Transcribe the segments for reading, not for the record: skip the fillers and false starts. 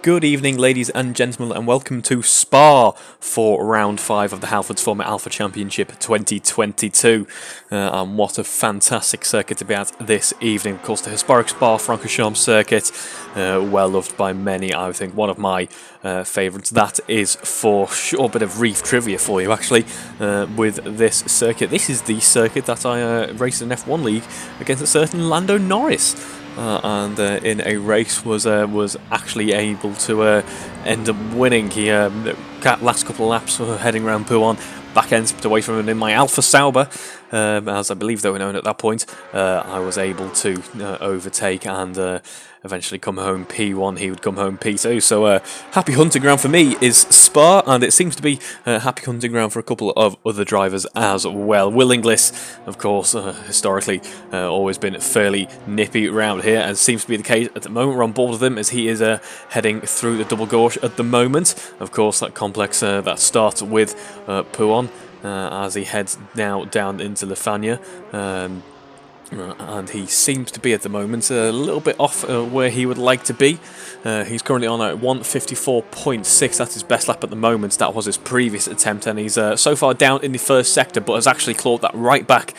Good evening, ladies and gentlemen, and welcome to Spa for round 5 of the Halfords Formula Alpha Championship 2022. And what a fantastic circuit to be at this evening. Of course, the historic Spa-Francorchamps circuit, well loved by many. I think one of my favourites. That is for sure. A bit of reef trivia for you, actually, with this circuit. This is the circuit that I raced in F1 League against a certain Lando Norris. And in a race was actually able to end up winning. He last couple of laps heading around Pouan, back end slipped away from him in my Alpha Sauber, as I believe they were known at that point. I was able to overtake and eventually come home P1. He would come home P2. So happy hunting ground for me is Spa, and it seems to be happy hunting ground for a couple of other drivers as well. Will Inglis, of course, historically always been fairly nippy around here, and seems to be the case at the moment. We're on board with him as he is heading through the double gorge at the moment. Of course, that complex that starts with Pouan as he heads now down into Lefania. And he seems to be at the moment a little bit off where he would like to be. He's currently on at 1:54.6. That's his best lap at the moment. That was his previous attempt, and he's so far down in the first sector, but has actually clawed that right back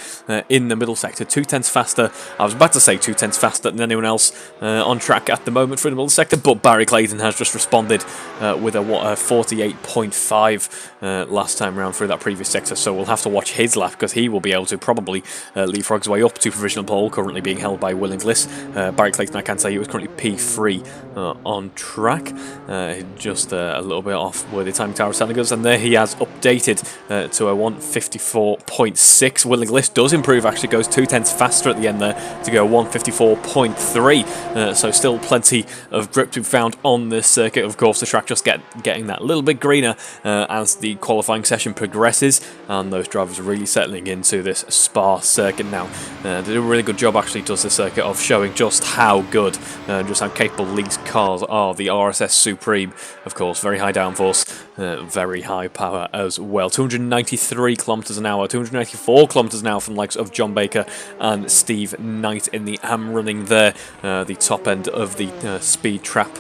in the middle sector. 2/10 faster. I was about to say 2/10 faster than anyone else on track at the moment for the middle sector, but Barry Clayton has just responded with a 48.5 last time round through that previous sector. So we'll have to watch his lap, because he will be able to probably leapfrog his way up to provisional pole, currently being held by Will Inglis. Barry Clayton, I can say he was currently P3 on track, just a little bit off where the timing tower is telling us, and there he has updated to a 1:54.6. Will Inglis does improve, actually goes 2/10 faster at the end there to go 1:54.3, so still plenty of grip to be found on this circuit. Of course, the track just getting that little bit greener as the qualifying session progresses, and those drivers are really settling into this Spa circuit now. They do a really good job, actually, does the circuit, of showing just how good, just how capable these cars are. The RSS Supreme, of course, very high downforce, very high power as well. 293 kilometers an hour, 294 kilometers an hour from the likes of John Baker and Steve Knight in the AM running there, the top end of the speed trap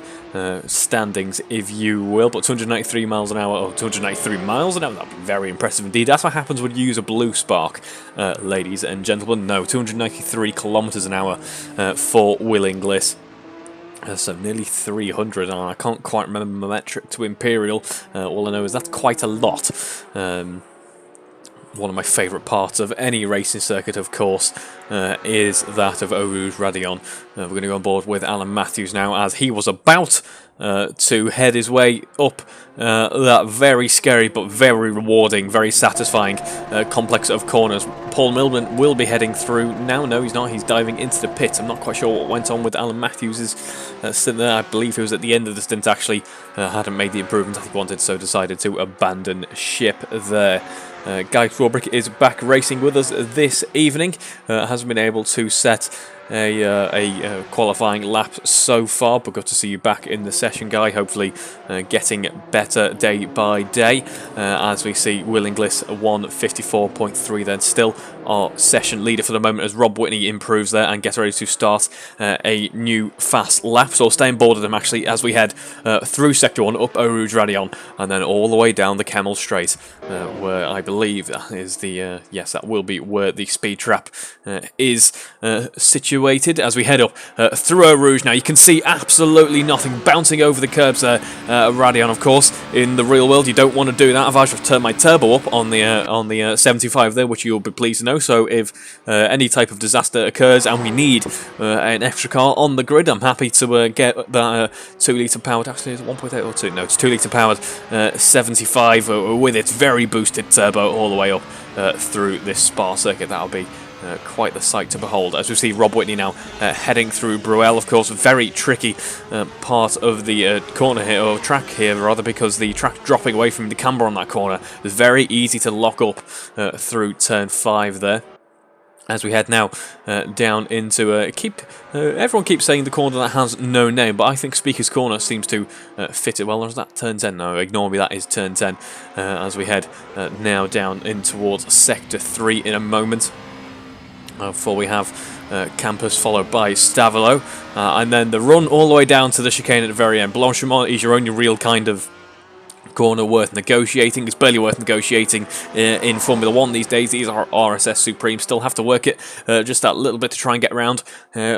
standings, if you will. But 293 miles an hour, or 293 miles an hour, that would be very impressive indeed. That's what happens when you use a blue spark, ladies and gentlemen. No, 293 kilometers an hour for Will Inglis. So nearly 300, and I can't quite remember my metric to Imperial. All I know is that's quite a lot. One of my favourite parts of any racing circuit, of course, is that of Eau Rouge Raidillon. We're going to go on board with Alan Matthews now, as he was about to head his way up that very scary but very rewarding, very satisfying complex of corners. Paul Millman will be heading through now. No, he's not. He's diving into the pit. I'm not quite sure what went on with Alan Matthews' stint there. I believe he was at the end of the stint, actually. Hadn't made the improvement I think wanted, so decided to abandon ship there. Guy Swarbrick is back racing with us this evening. Hasn't been able to set a qualifying lap so far, but good to see you back in the session, Guy. Hopefully getting better day by day, as we see Will Inglis 1:54.3 then, still our session leader for the moment, as Rob Whitney improves there and gets ready to start a new fast lap. So I'll stay on board of them, actually, as we head through Sector 1, up Eau Rouge Raidillon, and then all the way down the Camel Straight, where I believe that is the yes, that will be where the speed trap is situated. As we head up through Eau Rouge now, you can see absolutely nothing, bouncing over the curbs there. Raidillon, of course, in the real world you don't want to do that. I've just turned my turbo up on the 75 there, which you'll be pleased to know. So if any type of disaster occurs and we need an extra car on the grid, I'm happy to get that 2 litre powered, actually it's 1.8 or 2, no, it's 2 litre powered 75 with its very boosted turbo all the way up through this Spa circuit. That'll be quite the sight to behold, as we see Rob Whitney now heading through Bruel. Of course, a very tricky part of the corner here, or track here rather, because the track dropping away from the camber on that corner is very easy to lock up through turn 5 there. As we head now down into everyone keeps saying the corner that has no name, but I think Speaker's Corner seems to fit it well. Or is that turn 10? No, ignore me, that is turn 10. As we head now down in towards Sector 3 in a moment. Before we have Campus followed by Stavilo, and then the run all the way down to the chicane at the very end. Blanchimont is your only real kind of corner worth negotiating. It's barely worth negotiating in Formula 1 these days. These are RSS Supreme. Still have to work it just that little bit to try and get around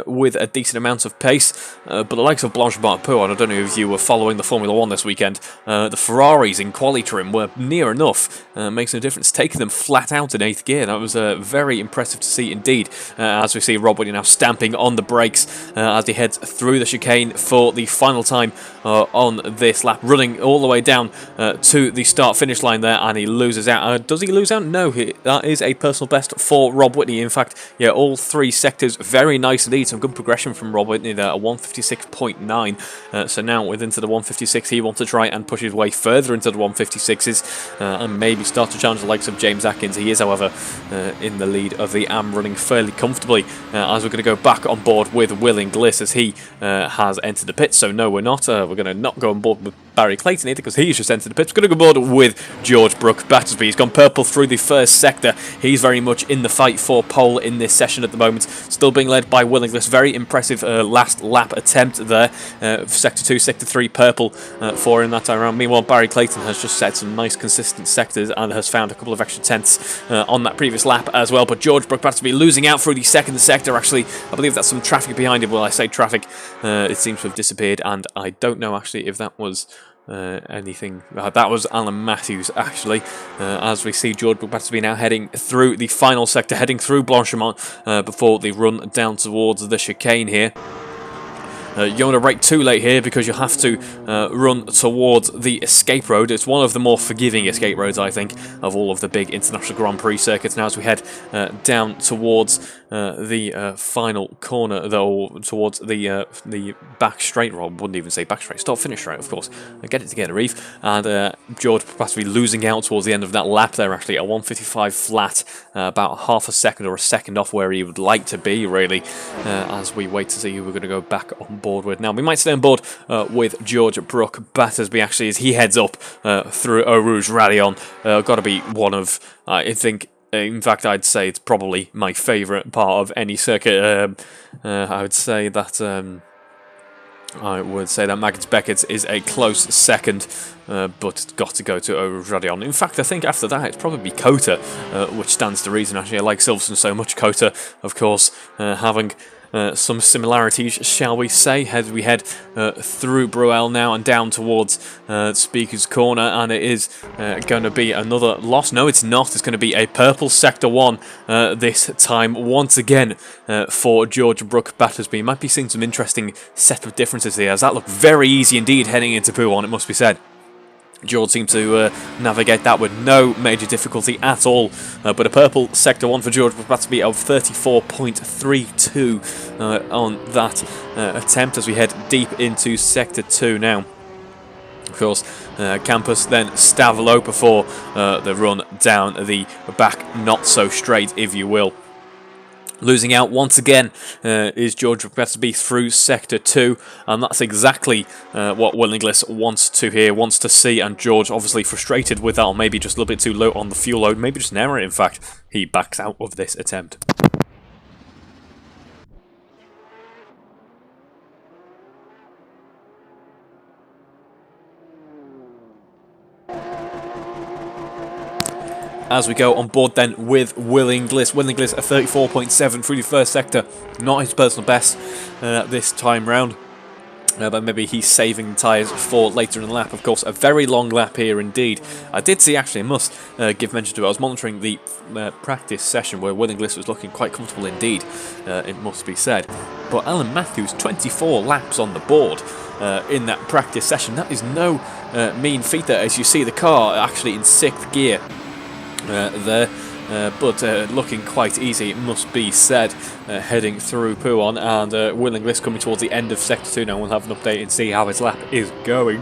with a decent amount of pace. But the likes of Blanchimont and Pouin, I don't know if you were following the Formula 1 this weekend, the Ferraris in quali trim were near enough. Makes no difference. Taking them flat out in 8th gear. That was very impressive to see indeed. As we see Rob Whitney now stamping on the brakes as he heads through the chicane for the final time on this lap, running all the way down to the start-finish line there, and he loses out. Does he lose out? No, that is a personal best for Rob Whitney. In fact, yeah, all 3 sectors very nice indeed. Some good progression from Rob Whitney there, a 156.9. So now within to the 156, he wants to try and push his way further into the 156s and maybe start to challenge the likes of James Atkins. He is, however, in the lead of the AM, running fairly comfortably as we're going to go back on board with Will Inglis as he has entered the pit. So no, we're not. We're going to not go on board with Barry Clayton either because he's just entered the pits. We're going to go on board with George Brooke Battersby. He's gone purple through the first sector. He's very much in the fight for pole in this session at the moment. Still being led by Will Inglis. Very impressive last lap attempt there. Sector 2, Sector 3 purple for him that time around. Meanwhile, Barry Clayton has just set some nice consistent sectors and has found a couple of extra tenths on that previous lap as well. But George Brooke Battersby losing out through the second sector. Actually, I believe that's some traffic behind him. Well, I say traffic, it seems to have disappeared, and I don't know actually if that was anything. That was Alan Matthews actually, as we see George Brooke Battersby now heading through the final sector, heading through Blanchimont before they run down towards the chicane here. You don't want to brake too late here because you'll have to run towards the escape road. It's one of the more forgiving escape roads, I think, of all of the big international Grand Prix circuits. Now as we head down towards the final corner, though, towards the back straight, or I wouldn't even say back straight, start finish straight, of course. Get it together, Eve. And George Battersby losing out towards the end of that lap there, actually, a 155 flat, about half a second or a second off where he would like to be, really, as we wait to see who we're going to go back on board with. Now, we might stay on board with George Brooke Battersby, actually, as he heads up through Eau Rouge Radion. Got to be one of, I think, in fact, I'd say it's probably my favourite part of any circuit. I would say that Magnus Beckett is a close second, but it's got to go to Eau Rouge Radion. In fact, I think after that it's probably Cota, which stands to reason. Actually, I like Silverstone so much. Cota, of course, having some similarities, shall we say. We head through Bruel now and down towards Speaker's Corner, and it is going to be another loss. No, it's not. It's going to be a purple Sector 1 this time, once again, for George Brooke Battersby. You might be seeing some interesting set of differences here, as that looked very easy indeed heading into Pouin, it must be said. George seemed to navigate that with no major difficulty at all. But a purple Sector 1 for George Battersby of 34.32 on that attempt as we head deep into Sector 2 now. Of course, Campus, then Stavilo before the run down the back, not so straight, if you will. Losing out once again is George Battersby through Sector 2, and that's exactly what Will Inglis wants to hear, wants to see, and George obviously frustrated with that, or maybe just a little bit too low on the fuel load, maybe just an error in fact. He backs out of this attempt. As we go on board then with Will Inglis. Will Inglis a 34.7 through the first sector. Not his personal best this time round. But maybe he's saving the tyres for later in the lap. Of course, a very long lap here indeed. I did see, actually, I must give mention to it. I was monitoring the practice session where Will Inglis was looking quite comfortable indeed, it must be said. But Alan Matthews, 24 laps on the board in that practice session. That is no mean feat there, as you see the car actually in 6th gear. There, but looking quite easy, it must be said, heading through Pouin, and Will Inglis coming towards the end of Sector 2 now. We'll have an update and see how his lap is going.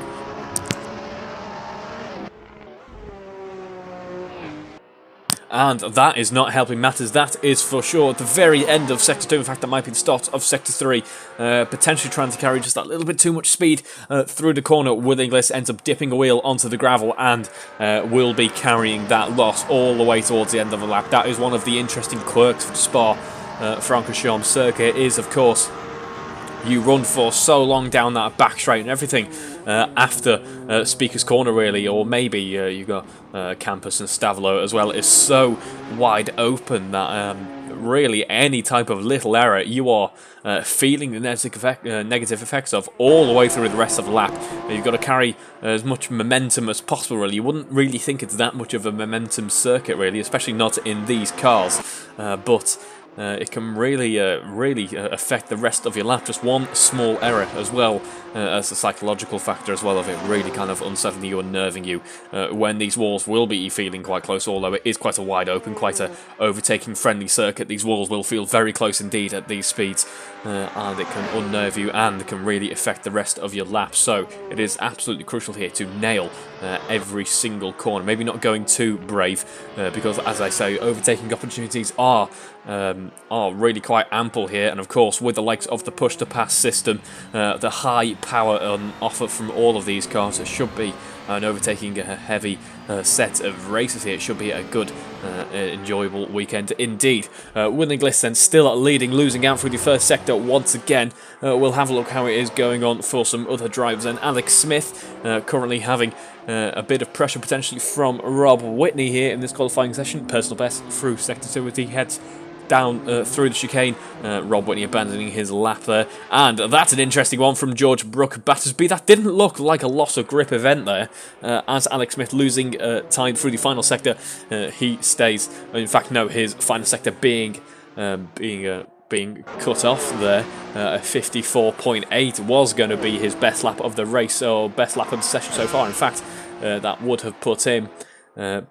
And that is not helping matters, that is for sure at the very end of Sector 2. In fact, that might be the start of Sector 3. Potentially trying to carry just that little bit too much speed through the corner. Will Inglis ends up dipping a wheel onto the gravel and will be carrying that loss all the way towards the end of the lap. That is one of the interesting quirks of Spa Francorchamps circuit is, of course, you run for so long down that back straight and everything after Speaker's Corner, really, or maybe you got Campus and Stavelo as well. It's so wide open that really any type of little error you are feeling the negative effects of all the way through the rest of the lap. You've got to carry as much momentum as possible, really. You wouldn't really think it's that much of a momentum circuit, really, especially not in these cars, but it can really affect the rest of your lap. Just one small error, as well as a psychological factor as well, of it really kind of unsettling you, unnerving you when these walls will be feeling quite close. Although it is quite a wide open, quite a overtaking friendly circuit, these walls will feel very close indeed at these speeds, and it can unnerve you and can really affect the rest of your lap. So it is absolutely crucial here to nail every single corner. Maybe not going too brave, because, as I say, overtaking opportunities are really quite ample here, and of course with the likes of the push-to-pass system, the high power on offer from all of these cars, it should be an overtaking a heavy set of races here. It should be a good, enjoyable weekend indeed. Anglesey then still leading, losing out through the first sector once again. We'll have a look how it is going on for some other drivers. And Alex Smith currently having a bit of pressure potentially from Rob Whitney here in this qualifying session. Personal best through sector 2 as he heads down through the chicane. Rob Whitney abandoning his lap there. And that's an interesting one from George Brooke Battersby. That didn't look like a loss of grip event there, as Alex Smith losing time through the final sector. He stays, in fact no, his final sector being cut off there. 54.8 was going to be his best lap of the race, or best lap of the session so far. In fact, that would have put him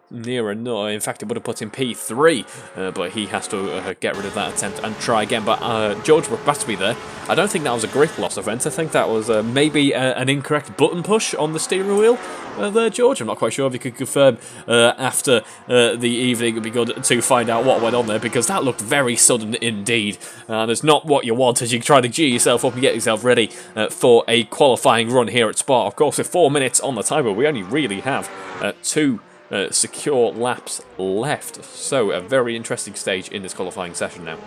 near enough. In fact, it would have put him P3, but he has to get rid of that attempt and try again. But George Battersby there, I don't think that was a grip loss event. I think that was maybe an incorrect button push on the steering wheel there, George. I'm not quite sure if you could confirm after the evening. It would be good to find out what went on there, because that looked very sudden indeed, and it's not what you want as you try to G yourself up and get yourself ready for a qualifying run here at Spa. Of course, with 4 minutes on the timer, we only really have two secure laps left, so a very interesting stage in this qualifying session now.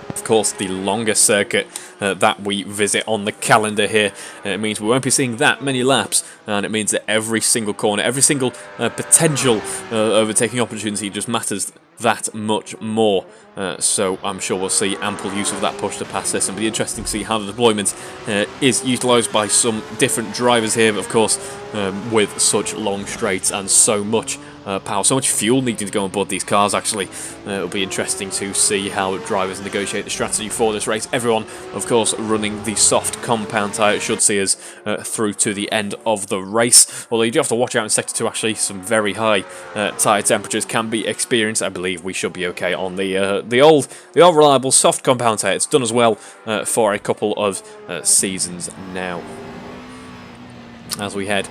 Of course, the longest circuit that we visit on the calendar here. It means we won't be seeing that many laps, and it means that every single corner, every single potential overtaking opportunity just matters that much more. So I'm sure we'll see ample use of that push-to-pass system. It'll be interesting to see how the deployment is utilised by some different drivers here, but of course with such long straights and so much power, so much fuel needing to go on board these cars. Actually, it'll be interesting to see how drivers negotiate the strategy for this race. Everyone, of course, running the soft compound tyre. It should see us through to the end of the race. Although you do have to watch out in Sector 2, actually. Some very high tyre temperatures can be experienced. I believe we should be okay on the old reliable soft compound tyre. It's done as well for a couple of seasons now. As we head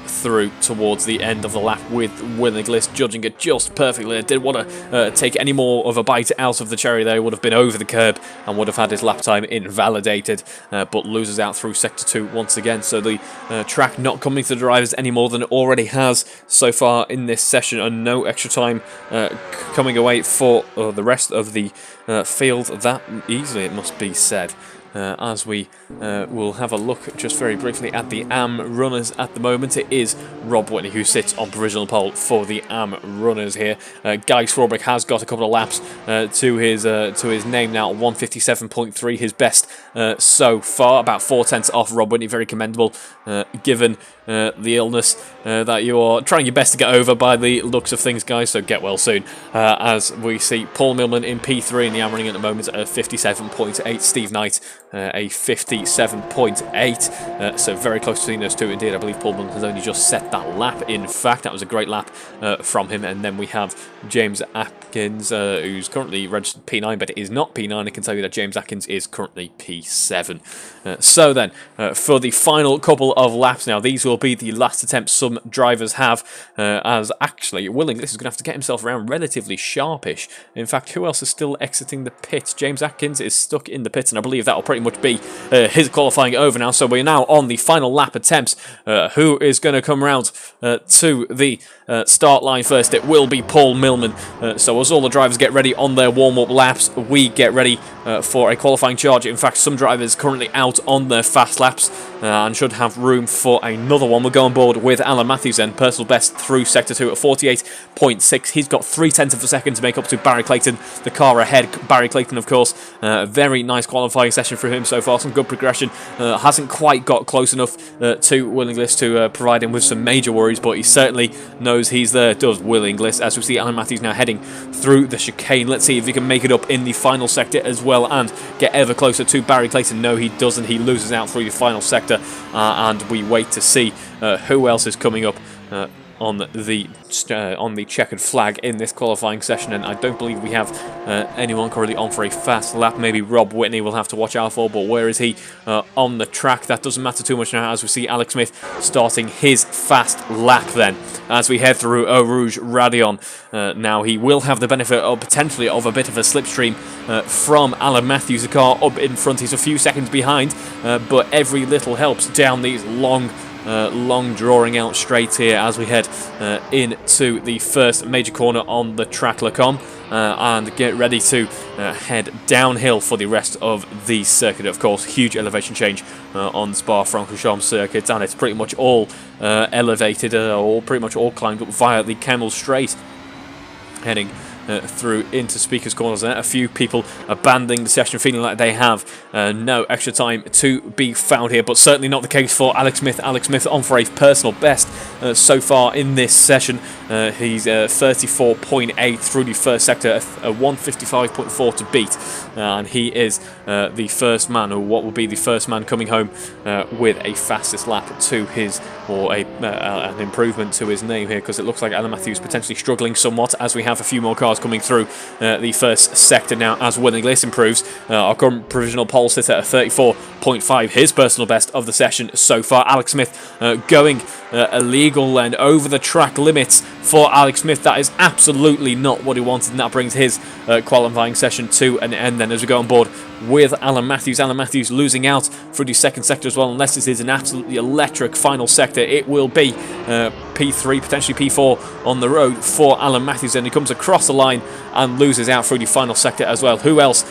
through towards the end of the lap with Anglesey judging it just perfectly. Didn't want to take any more of a bite out of the cherry there. He would have been over the curb and would have had his lap time invalidated, but loses out through Sector 2 once again. So the track not coming to the drivers any more than it already has so far in this session, and no extra time coming away for the rest of the field that easily, it must be said. As we will have a look just very briefly at the AM runners at the moment. It is Rob Whitney who sits on provisional pole for the AM runners here. Guy Swarbrick has got a couple of laps to his name now. 157.3, his best so far, about 4/10 off Rob Whitney. Very commendable given the illness that you are trying your best to get over by the looks of things, guys, so get well soon. As we see Paul Millman in P3 in the AM running at the moment at 57.8, Steve Knight a 57.8, so very close between those two indeed. I believe Paul Millman has only just set that lap. In fact, that was a great lap from him. And then we have James Atkins, who's currently registered P9, but it is not P9. I can tell you that James Atkins is currently P7. So then, for the final couple of laps now, these will be the last attempts some drivers have, as actually Anglesey is going to have to get himself around relatively sharpish. In fact, who else is still exiting the pits? James Atkins is stuck in the pits, and I believe that will pretty much be his qualifying over now. So we're now on the final lap attempts. Who is going to come round to the start line first, it will be Paul Millman. So as all the drivers get ready on their warm-up laps, we get ready for a qualifying charge. In fact, some drivers currently out on their fast laps and should have room for another one. We'll go on board with Alan Matthews then, personal best through Sector 2 at 48.6. He's got 0.3 of a second to make up to Barry Clayton, the car ahead. Barry Clayton, of course, very nice qualifying session for him so far, some good progression. Hasn't quite got close enough to Will Inglis to provide him with some major worries, but he certainly knows he's there, does Will Inglis, as we see Alan Matthews now heading through the chicane. Let's see if he can make it up in the final sector as well and get ever closer to Barry Clayton. No, he doesn't. He loses out through the final sector, and we wait to see who else is coming up on the checkered flag in this qualifying session. And I don't believe we have anyone currently on for a fast lap. Maybe Rob Whitney will have to watch out for, but where is he on the track? That doesn't matter too much now, as we see Alex Smith starting his fast lap then as we head through Eau Rouge Radion. Now he will have the benefit of potentially of a bit of a slipstream from Alan Matthews, the car up in front. He's a few seconds behind, but every little helps down these long drawing out straights here as we head into the first major corner on the track Lacombe, and get ready to head downhill for the rest of the circuit. Of course, huge elevation change on Spa-Francorchamps circuit, and it's pretty much all elevated, or pretty much all climbed up via the Kemmel Straight, heading through into Speaker's Corners there. A few people abandoning the session, feeling like they have no extra time to be found here, but certainly not the case for Alex Smith. Alex Smith on for a personal best so far in this session. He's 34.8 through the first sector, a 155.4 to beat, and he is the first man, or what will be the first man coming home with a fastest lap to his, or an improvement to his name here, because it looks like Alan Matthews potentially struggling somewhat as we have a few more cars coming through the first sector now as Will Inglis improves. Our current provisional pole sits at a 34.5, his personal best of the session so far. Alex Smith going illegal and over the track limits for Alex Smith. That is absolutely not what he wanted, and that brings his qualifying session to an end then as we go on board with Alan Matthews. Alan Matthews losing out through the second sector as well. Unless this is an absolutely electric final sector, it will be P3, potentially P4 on the road for Alan Matthews, and he comes across the line and loses out through the final sector as well. Who else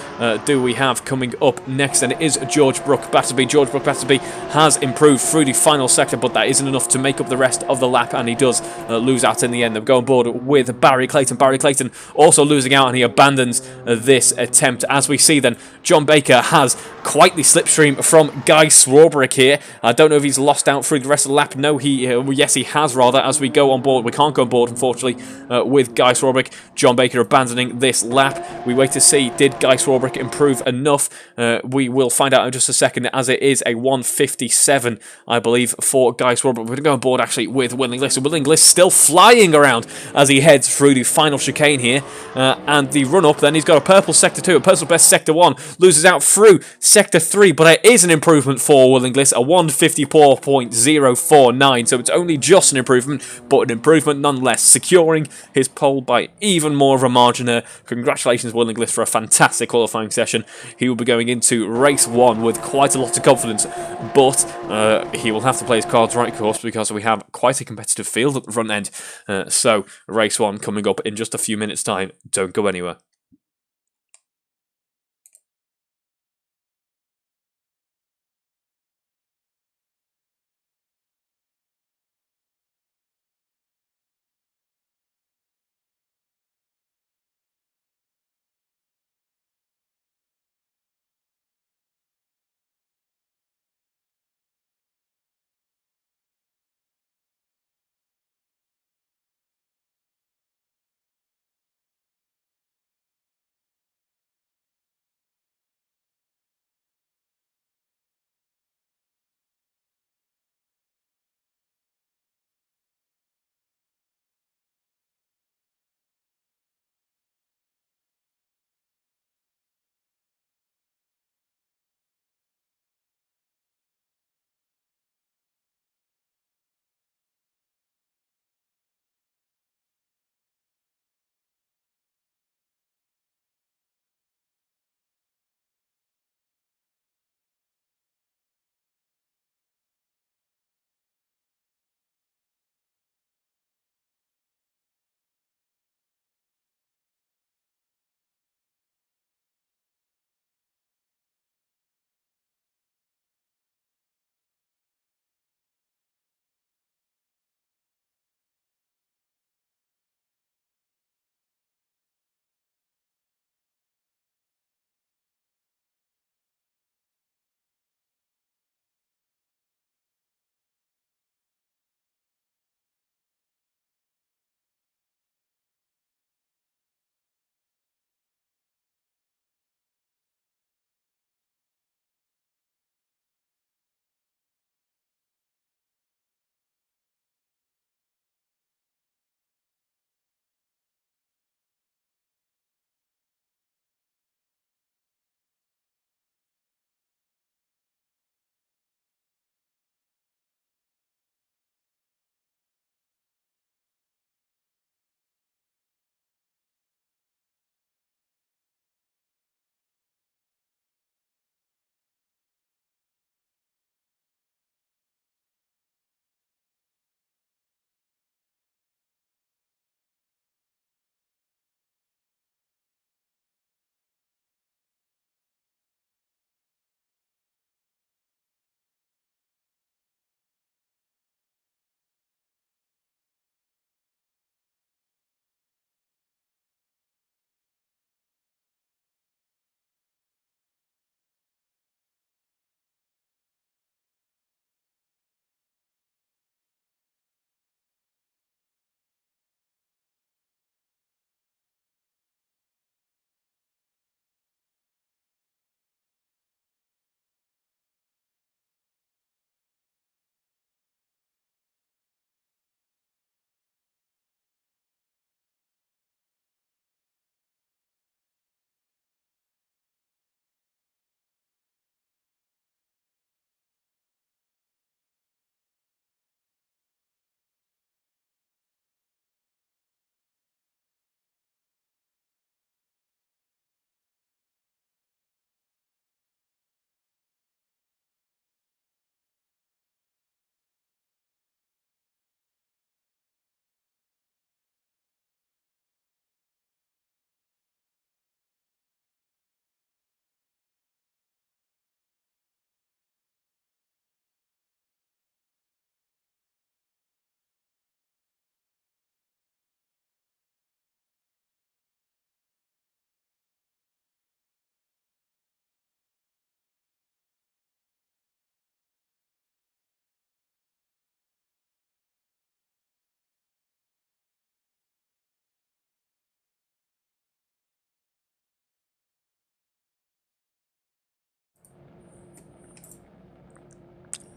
do we have coming up next? And it is George Brook Batterby. George Brook Batterby has improved through the final sector, but that isn't enough to make up the rest of the lap, and he does lose out in the end. They'll go on board with Barry Clayton. Barry Clayton also losing out, and he abandons this attempt. As we see then, John Baker has quite the slipstream from Guy Swarbrick here. I don't know if he's lost out through the rest of the lap. No, yes, he has rather, as we go on board. We can't go on board, unfortunately, with Guy Swarbrick. John Baker abandoning this lap. We wait to see, did Guy Swarbrick improve enough? We will find out in just a second, as it is a 157, I believe, for Guy Swarbrick. We're going to go on board, actually, with Will Inglis. Will Inglis still flying around as he heads through the final chicane here. And the run-up, then, he's got a purple Sector 2, a personal best Sector 1. Loses out through Sector 3, but it is an improvement for Will Inglis, a 154.049, so it's only just an improvement, but an improvement nonetheless, securing his pole by even more of a margin there. Congratulations, Will Inglis, for a fantastic qualifying session. He will be going into race 1 with quite a lot of confidence, but he will have to play his cards right, of course, because we have quite a competitive field at the front end. So race 1 coming up in just a few minutes' time. Don't go anywhere.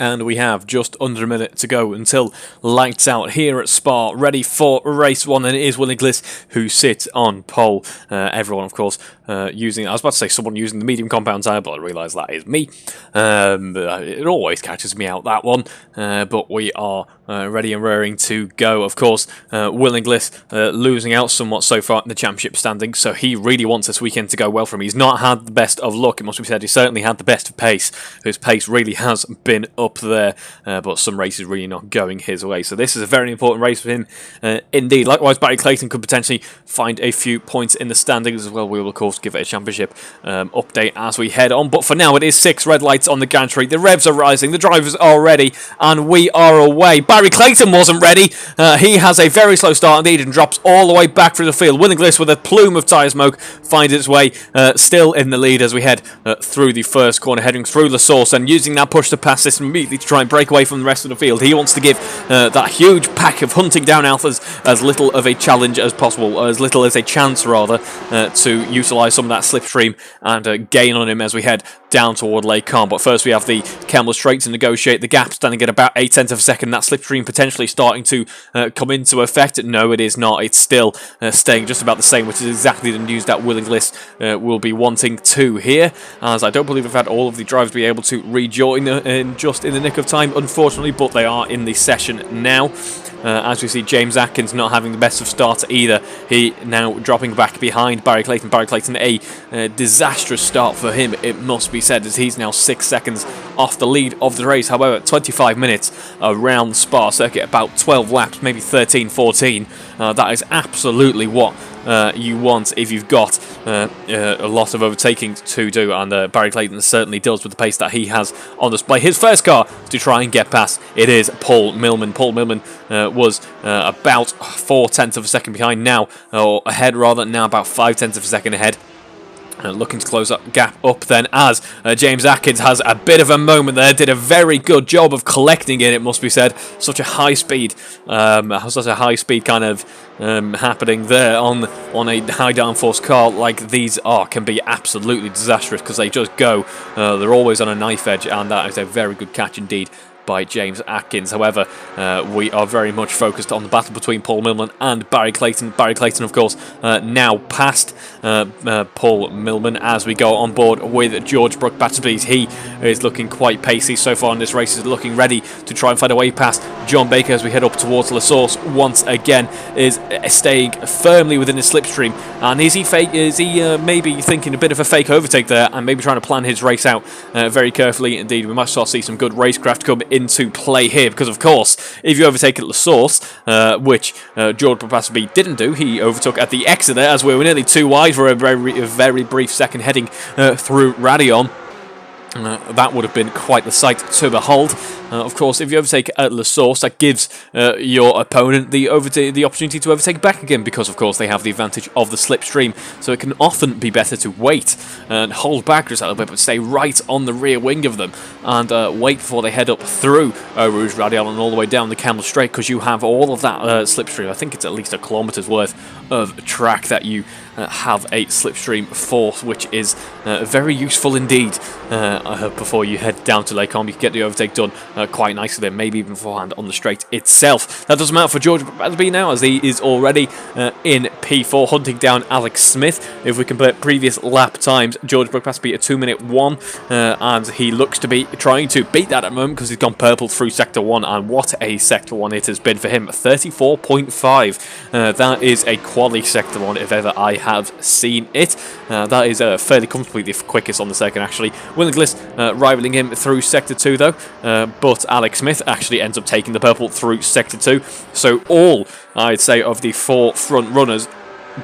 And we have just under a minute to go until lights out here at Spa, ready for race 1, and it is Will Inglis who sits on pole. Everyone, of course, using, I was about to say someone using the medium compound tyre, but I realise that is me. It always catches me out, that one. But we are ready and raring to go. Of course, Will Inglis losing out somewhat so far in the championship standing, so he really wants this weekend to go well for him. He's not had the best of luck, it must be said. He certainly had the best of pace. His pace really has been up there, but some races really not going his way. So this is a very important race for him indeed. Likewise, Barry Clayton could potentially find a few points in the standings as well. We will, of course, give it a championship update as we head on. But for now, it is 6 red lights on the gantry. The revs are rising, the drivers are ready, and we are away. Barry Clayton wasn't ready. He has a very slow start indeed and drops all the way back through the field. Will Inglis with a plume of tyre smoke finds its way still in the lead as we head through the first corner, heading through the source and using that push to pass system immediately to try and break away from the rest of the field. He wants to give that huge pack of hunting down alphas as little of a challenge as possible, as little as a chance rather, to utilise some of that slipstream and gain on him as we head down toward Lake Calm. But first we have the Camel Straight to negotiate the gap, standing at about 0.8 of a second. That slipstream potentially starting to come into effect. No, it is not. It's still staying just about the same, which is exactly the news that Will Inglis will be wanting to hear, as I don't believe we've had all of the drivers be able to rejoin just in the nick of time, unfortunately, but they are in the session now. As we see James Atkins not having the best of starts either. He now dropping back behind Barry Clayton. Barry Clayton, a disastrous start for him, it must be said, as he's now 6 seconds off the lead of the race. However, 25 minutes around the Spa circuit, about 12 laps, maybe 13, 14. That is absolutely what you want if you've got a lot of overtaking to do, and Barry Clayton certainly does with the pace that he has on display. His first car to try and get past, it is Paul Millman. Paul Millman was about 0.4 of a second behind now, or ahead rather, now about 0.5 of a second ahead. Looking to close that gap up then, as James Atkins has a bit of a moment there. Did a very good job of collecting it must be said. Such a high speed, kind of happening there on a high downforce car like these can be absolutely disastrous, because they just go, they're always on a knife edge, and that is a very good catch indeed by James Atkins. However, we are very much focused on the battle between Paul Millman and Barry Clayton. Barry Clayton, of course, now past Paul Millman as we go on board with George Battersby. He is looking quite pacey so far in this race, is looking ready to try and find a way past John Baker as we head up towards La Source. Once again, is staying firmly within his slipstream, and is he maybe thinking a bit of a fake overtake there, and maybe trying to plan his race out very carefully indeed. We might start to see some good racecraft come into play here, because of course, if you overtake at La Source, which George Battersby didn't do, he overtook at the exit there as we were nearly too wide for a very brief second heading through Radion. That would have been quite the sight to behold. Of course, if you overtake at La Source, that gives your opponent the opportunity to overtake back again, because of course they have the advantage of the slipstream. So it can often be better to wait and hold back just a little bit, but stay right on the rear wing of them and wait before they head up through Rouge Radial and all the way down the Camel Straight, because you have all of that slipstream. I think it's at least a kilometre's worth of track that you have a slipstream for, which is very useful indeed. Before you head down to Lake Calm, you can get the overtake done quite nicely there, maybe even beforehand on the straight itself. That doesn't matter for George Battersby now, as he is already in P4, hunting down Alex Smith. If we compare previous lap times, George Battersby a 2-minute 1, and he looks to be trying to beat that at the moment, because he's gone purple through Sector 1, and what a Sector 1 it has been for him. 34.5. That is a quality Sector 1 if ever I have seen it. That is fairly comfortably the quickest on the circuit, actually. Will Inglis rivaling him through Sector 2 though, but Alex Smith actually ends up taking the purple through Sector 2. So all, I'd say, of the 4 front runners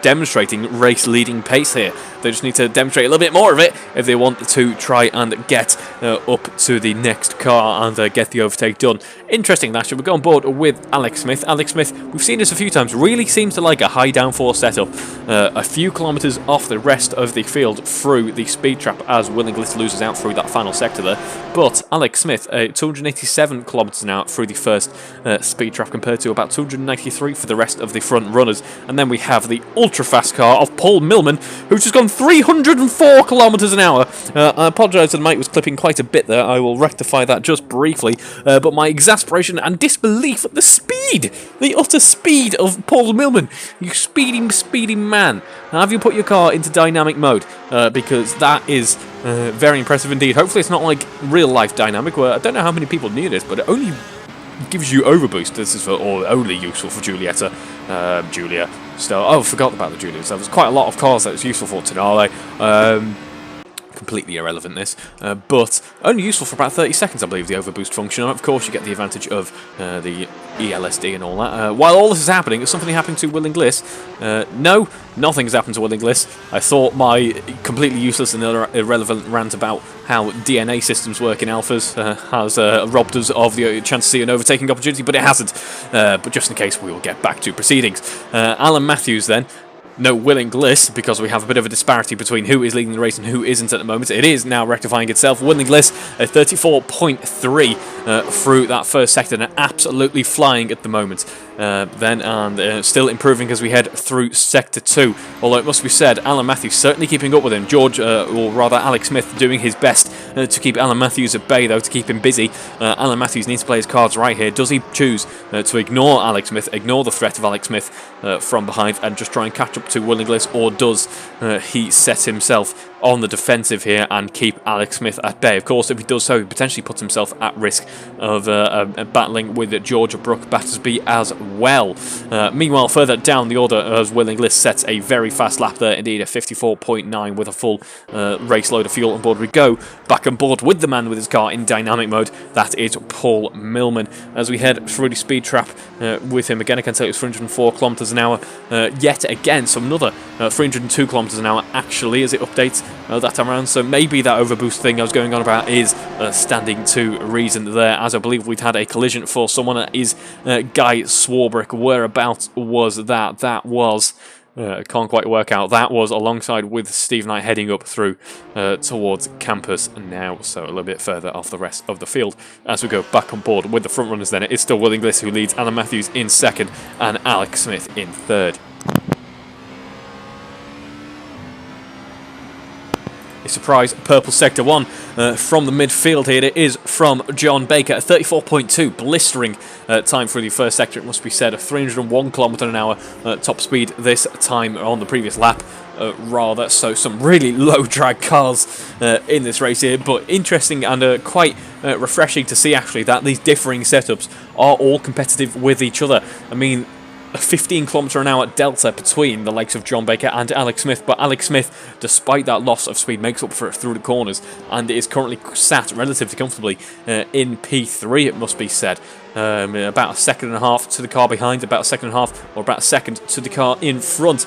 demonstrating race-leading pace here. They just need to demonstrate a little bit more of it if they want to try and get up to the next car and get the overtake done. Interesting, actually, we're going on board with Alex Smith. Alex Smith, we've seen this a few times, really seems to like a high downforce setup. A few kilometres off the rest of the field through the speed trap as Will Inglis loses out through that final sector there. But Alex Smith, 287 kilometres an hour through the first speed trap, compared to about 293 for the rest of the front runners. And then we have the ultra-fast car of Paul Millman, who's just gone 304 kilometers an hour. I apologise that the mic was clipping quite a bit there. I will rectify that just briefly. But my exasperation and disbelief at the speed, the utter speed of Paul Millman. You speeding man. Have you put your car into dynamic mode? Because that is very impressive indeed. Hopefully it's not like real life dynamic, where I don't know how many people knew this, but it only gives you overboost. This is only useful for Julia. Still, I forgot about the Julia. So there's quite a lot of cars that it's useful for today. Completely irrelevant this, but only useful for about 30 seconds, I believe, the overboost function. Of course, you get the advantage of the ELSD and all that. While all this is happening, is something happening to Will Inglis? No, nothing's happened to Will Inglis. I thought my completely useless and irrelevant rant about how DNA systems work in alphas has robbed us of the chance to see an overtaking opportunity, but it hasn't. But just in case, we will get back to proceedings. Alan Matthews then. No Will Inglis, because we have a bit of a disparity between who is leading the race and who isn't at the moment. It is now rectifying itself. Will Inglis at 34.3 through that first sector, and absolutely flying at the moment. Still improving as we head through Sector 2. Although it must be said, Alan Matthews certainly keeping up with him. Or rather Alex Smith doing his best to keep Alan Matthews at bay, though, to keep him busy. Alan Matthews needs to play his cards right here. Does he choose to ignore Alex Smith, ignore the threat of Alex Smith from behind, and just try and catch up to Will Inglis, or does he set himself on the defensive here and keep Alex Smith at bay? Of course, if he does so, he potentially puts himself at risk of battling with Georgia Brooke Battersby as well. Meanwhile, further down the order, as Will Inglis sets a very fast lap there, indeed, a 54.9 with a full race load of fuel on board we go. Back on board with the man with his car in dynamic mode, that is Paul Millman. As we head through the speed trap with him, again, I can tell you it's 304 kilometers an hour. Yet again, so another 302 kilometers an hour, actually, as it updates that time around. So maybe that overboost thing I was going on about is standing to reason there, as I believe we'd had a collision for someone that is Guy Swarbrick. Whereabouts was that? That was... can't quite work out. That was alongside with Steve Knight heading up through towards campus now, so a little bit further off the rest of the field. As we go back on board with the front runners, then it is still Will Inglis who leads, Alan Matthews in second, and Alex Smith in third. A surprise purple sector 1 from the midfield here. It is from John Baker at 34.2, blistering time through the first sector, it must be said, of 301 km an hour top speed this time on the previous lap. Rather, so some really low drag cars in this race here, but interesting and quite refreshing to see actually that these differing setups are all competitive with each other. I mean, a 15 km an hour delta between the likes of John Baker and Alex Smith, but Alex Smith, despite that loss of speed, makes up for it through the corners and is currently sat relatively comfortably in P3, it must be said. About a second and a half to the car behind, about a second and a half, or about a second to the car in front.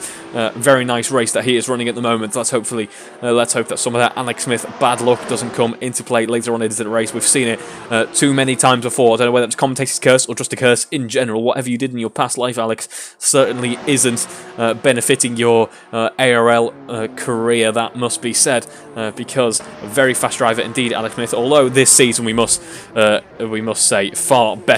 Very nice race that he is running at the moment. Let's hope that some of that Alex Smith bad luck doesn't come into play later on into the race. We've seen it too many times before. I don't know whether it's commentator's curse or just a curse in general. Whatever you did in your past life, Alex, certainly isn't benefiting your ARL career, that must be said, because a very fast driver indeed, Alex Smith, although this season we must say far better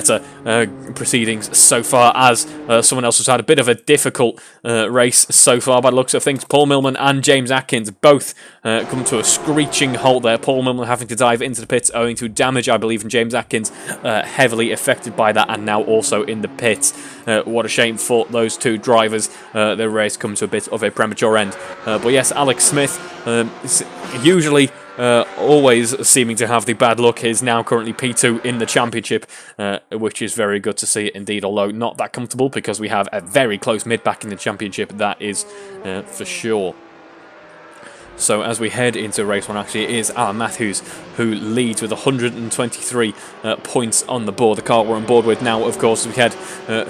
proceedings so far, as someone else has had a bit of a difficult race so far by the looks of things. Paul Millman and James Atkins both come to a screeching halt there. Paul Millman having to dive into the pits owing to damage, I believe, and James Atkins heavily affected by that and now also in the pits. What a shame for those two drivers. The race comes to a bit of a premature end. But yes, Alex Smith, usually always seeming to have the bad luck, is now currently P2 in the championship, which is very good to see indeed, although not that comfortable because we have a very close mid-back in the championship, that is for sure. So as we head into race 1, actually, it is Alan Matthews who leads with 123 points on the board. The car we're on board with now, of course, as we head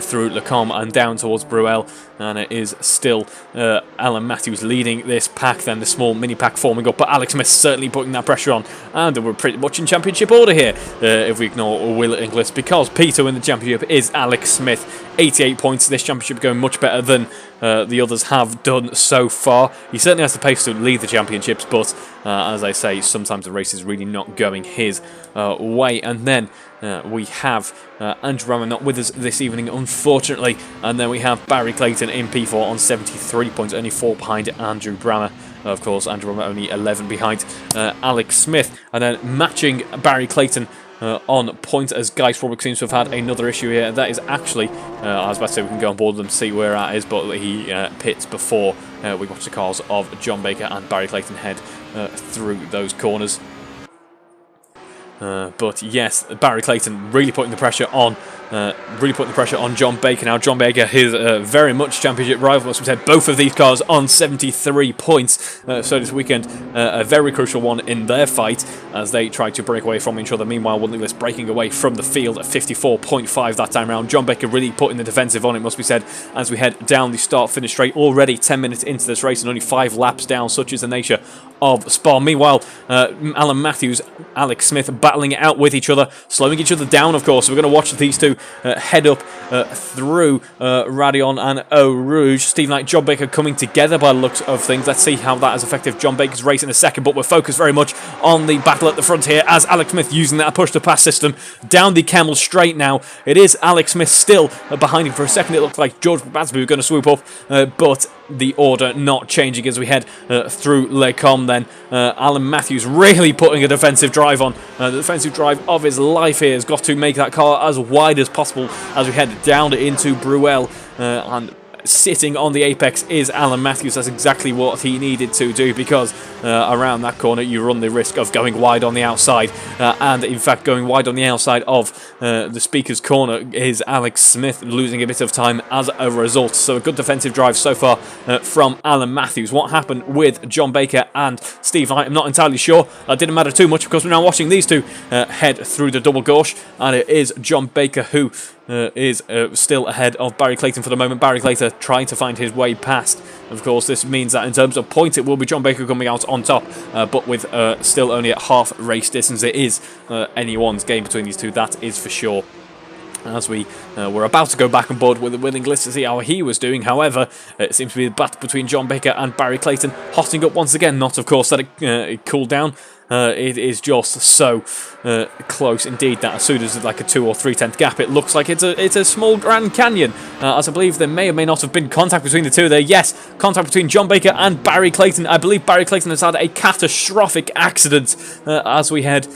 through Le Combe and down towards Bruel, and it is still Alan Matthews leading this pack, then the small mini pack forming up, but Alex Smith certainly putting that pressure on, and we're pretty much in championship order here if we ignore Will Inglis, because P2 in the championship is Alex Smith. 88 points. This championship going much better than the others have done so far. He certainly has the pace to lead the championships, but as I say, sometimes the race is really not going his way. And then we have Andrew Brammer not with us this evening, unfortunately. And then we have Barry Clayton in P4 on 73 points, only 4 behind Andrew Brammer. Of course, Andrew Romer only 11 behind Alex Smith. And then matching Barry Clayton on point, as Guy Swarbrick seems to have had another issue here. That is actually, I was about to say we can go on board with them to see where that is, but he pits before we watch the cars of John Baker and Barry Clayton head through those corners. But yes, Barry Clayton really putting the pressure on. John Baker now. John Baker, his very much championship rival, as we said, both of these cars on 73 points. So this weekend, a very crucial one in their fight as they try to break away from each other. Meanwhile, Woodley breaking away from the field at 54.5 that time round. John Baker really putting the defensive on, it must be said, as we head down the start-finish straight. Already 10 minutes into this race and only 5 laps down, such is the nature of Spa. Meanwhile, Alan Matthews, Alex Smith battling it out with each other, slowing each other down, of course. So we're going to watch these two head up through Radion and Eau Rouge. Steve Knight, John Baker coming together by the looks of things. Let's see how that has affected John Baker's race in a second, but we're focused very much on the battle at the front here as Alex Smith using that push-to-pass system down the Kemmel straight now. It is Alex Smith still behind him. For a second it looked like George Batsby was going to swoop up, but the order not changing as we head through Les Combes then. Alan Matthews really putting a defensive drive on. The defensive drive of his life here has got to make that car as wide as possible as we head down into Bruel. And sitting on the apex is Alan Matthews. That's exactly what he needed to do, because around that corner you run the risk of going wide on the outside, and in fact going wide on the outside of the speaker's corner is Alex Smith, losing a bit of time as a result. So a good defensive drive so far from Alan Matthews. What happened with John Baker and Steve Knight, I'm not entirely sure. That didn't matter too much because we're now watching these two head through the double gauche, and it is John Baker who is still ahead of Barry Clayton for the moment. Barry Clayton trying to find his way past. Of course, this means that in terms of points, it will be John Baker coming out on top, but with still only at half race distance. It is anyone's game between these two, that is for sure. As we were about to go back on board with the winning list to see how he was doing. However, it seems to be the battle between John Baker and Barry Clayton hotting up once again. Not, of course, that it cooled down. It is just so close indeed that as soon as it's like a 2 or 3/10 gap, it looks like it's a small Grand Canyon. As I believe there may or may not have been contact between the two there. Yes, contact between John Baker and Barry Clayton. I believe Barry Clayton has had a catastrophic accident as we head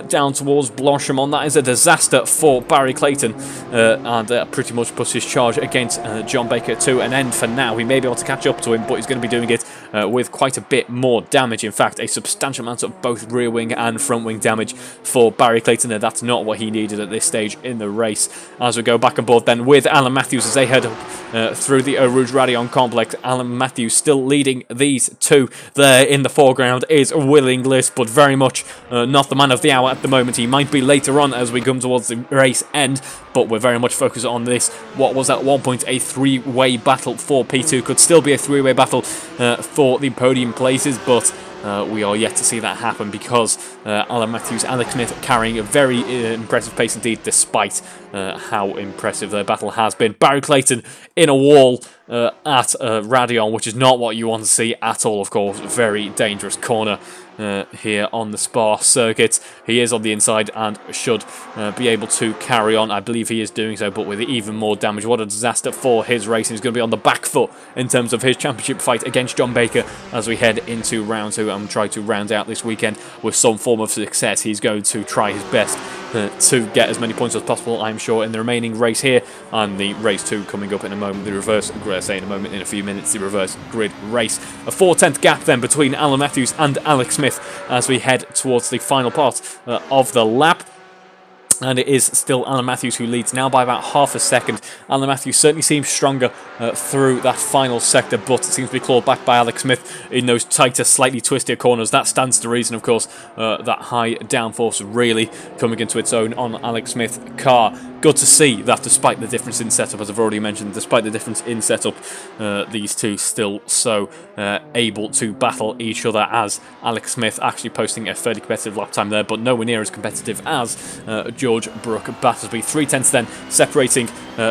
down towards Blanchemont. That is a disaster for Barry Clayton, and pretty much puts his charge against John Baker to an end for now. He may be able to catch up to him, but he's going to be doing it with quite a bit more damage. In fact, a substantial amount of both rear wing and front wing damage for Barry Clayton, and that's not what he needed at this stage in the race. As we go back and forth then with Alan Matthews as they head up through the Eau Rouge Radion complex. Alan Matthews still leading these two. There in the foreground is Will Inglis, but very much not the man of the hour at the moment. He might be later on as we come towards the race end, but we're very much focused on this. What was at one point a 3-way battle for P2 could still be a 3-way battle for the podium places, but we are yet to see that happen because Alan Matthews, Alex Smith carrying a very impressive pace indeed, despite how impressive their battle has been. Barry Clayton in a wall at Radion, which is not what you want to see at all, of course. Very dangerous corner here on the Spa circuit. He is on the inside and should be able to carry on. I believe he is doing so, but with even more damage. What a disaster for his racing. He's going to be on the back foot in terms of his championship fight against John Baker as we head into round 2 and try to round out this weekend with some form of success. He's going to try his best to get as many points as possible, I'm sure, in the remaining race here, and the race 2 coming up in a moment. The reverse, in a moment, in a few minutes, the reverse grid race. A 4/10 gap then between Alan Matthews and Alex Smith as we head towards the final part of the lap. And it is still Alan Matthews who leads now by about half a second. Alan Matthews certainly seems stronger through that final sector, but it seems to be clawed back by Alex Smith in those tighter, slightly twistier corners. That stands to reason, of course, that high downforce really coming into its own on Alex Smith's car. Good to see that despite the difference in setup, as I've already mentioned, despite the difference in setup, these two still so able to battle each other, as Alex Smith actually posting a fairly competitive lap time there, but nowhere near as competitive as George Brooke Battersby. 3/10 then separating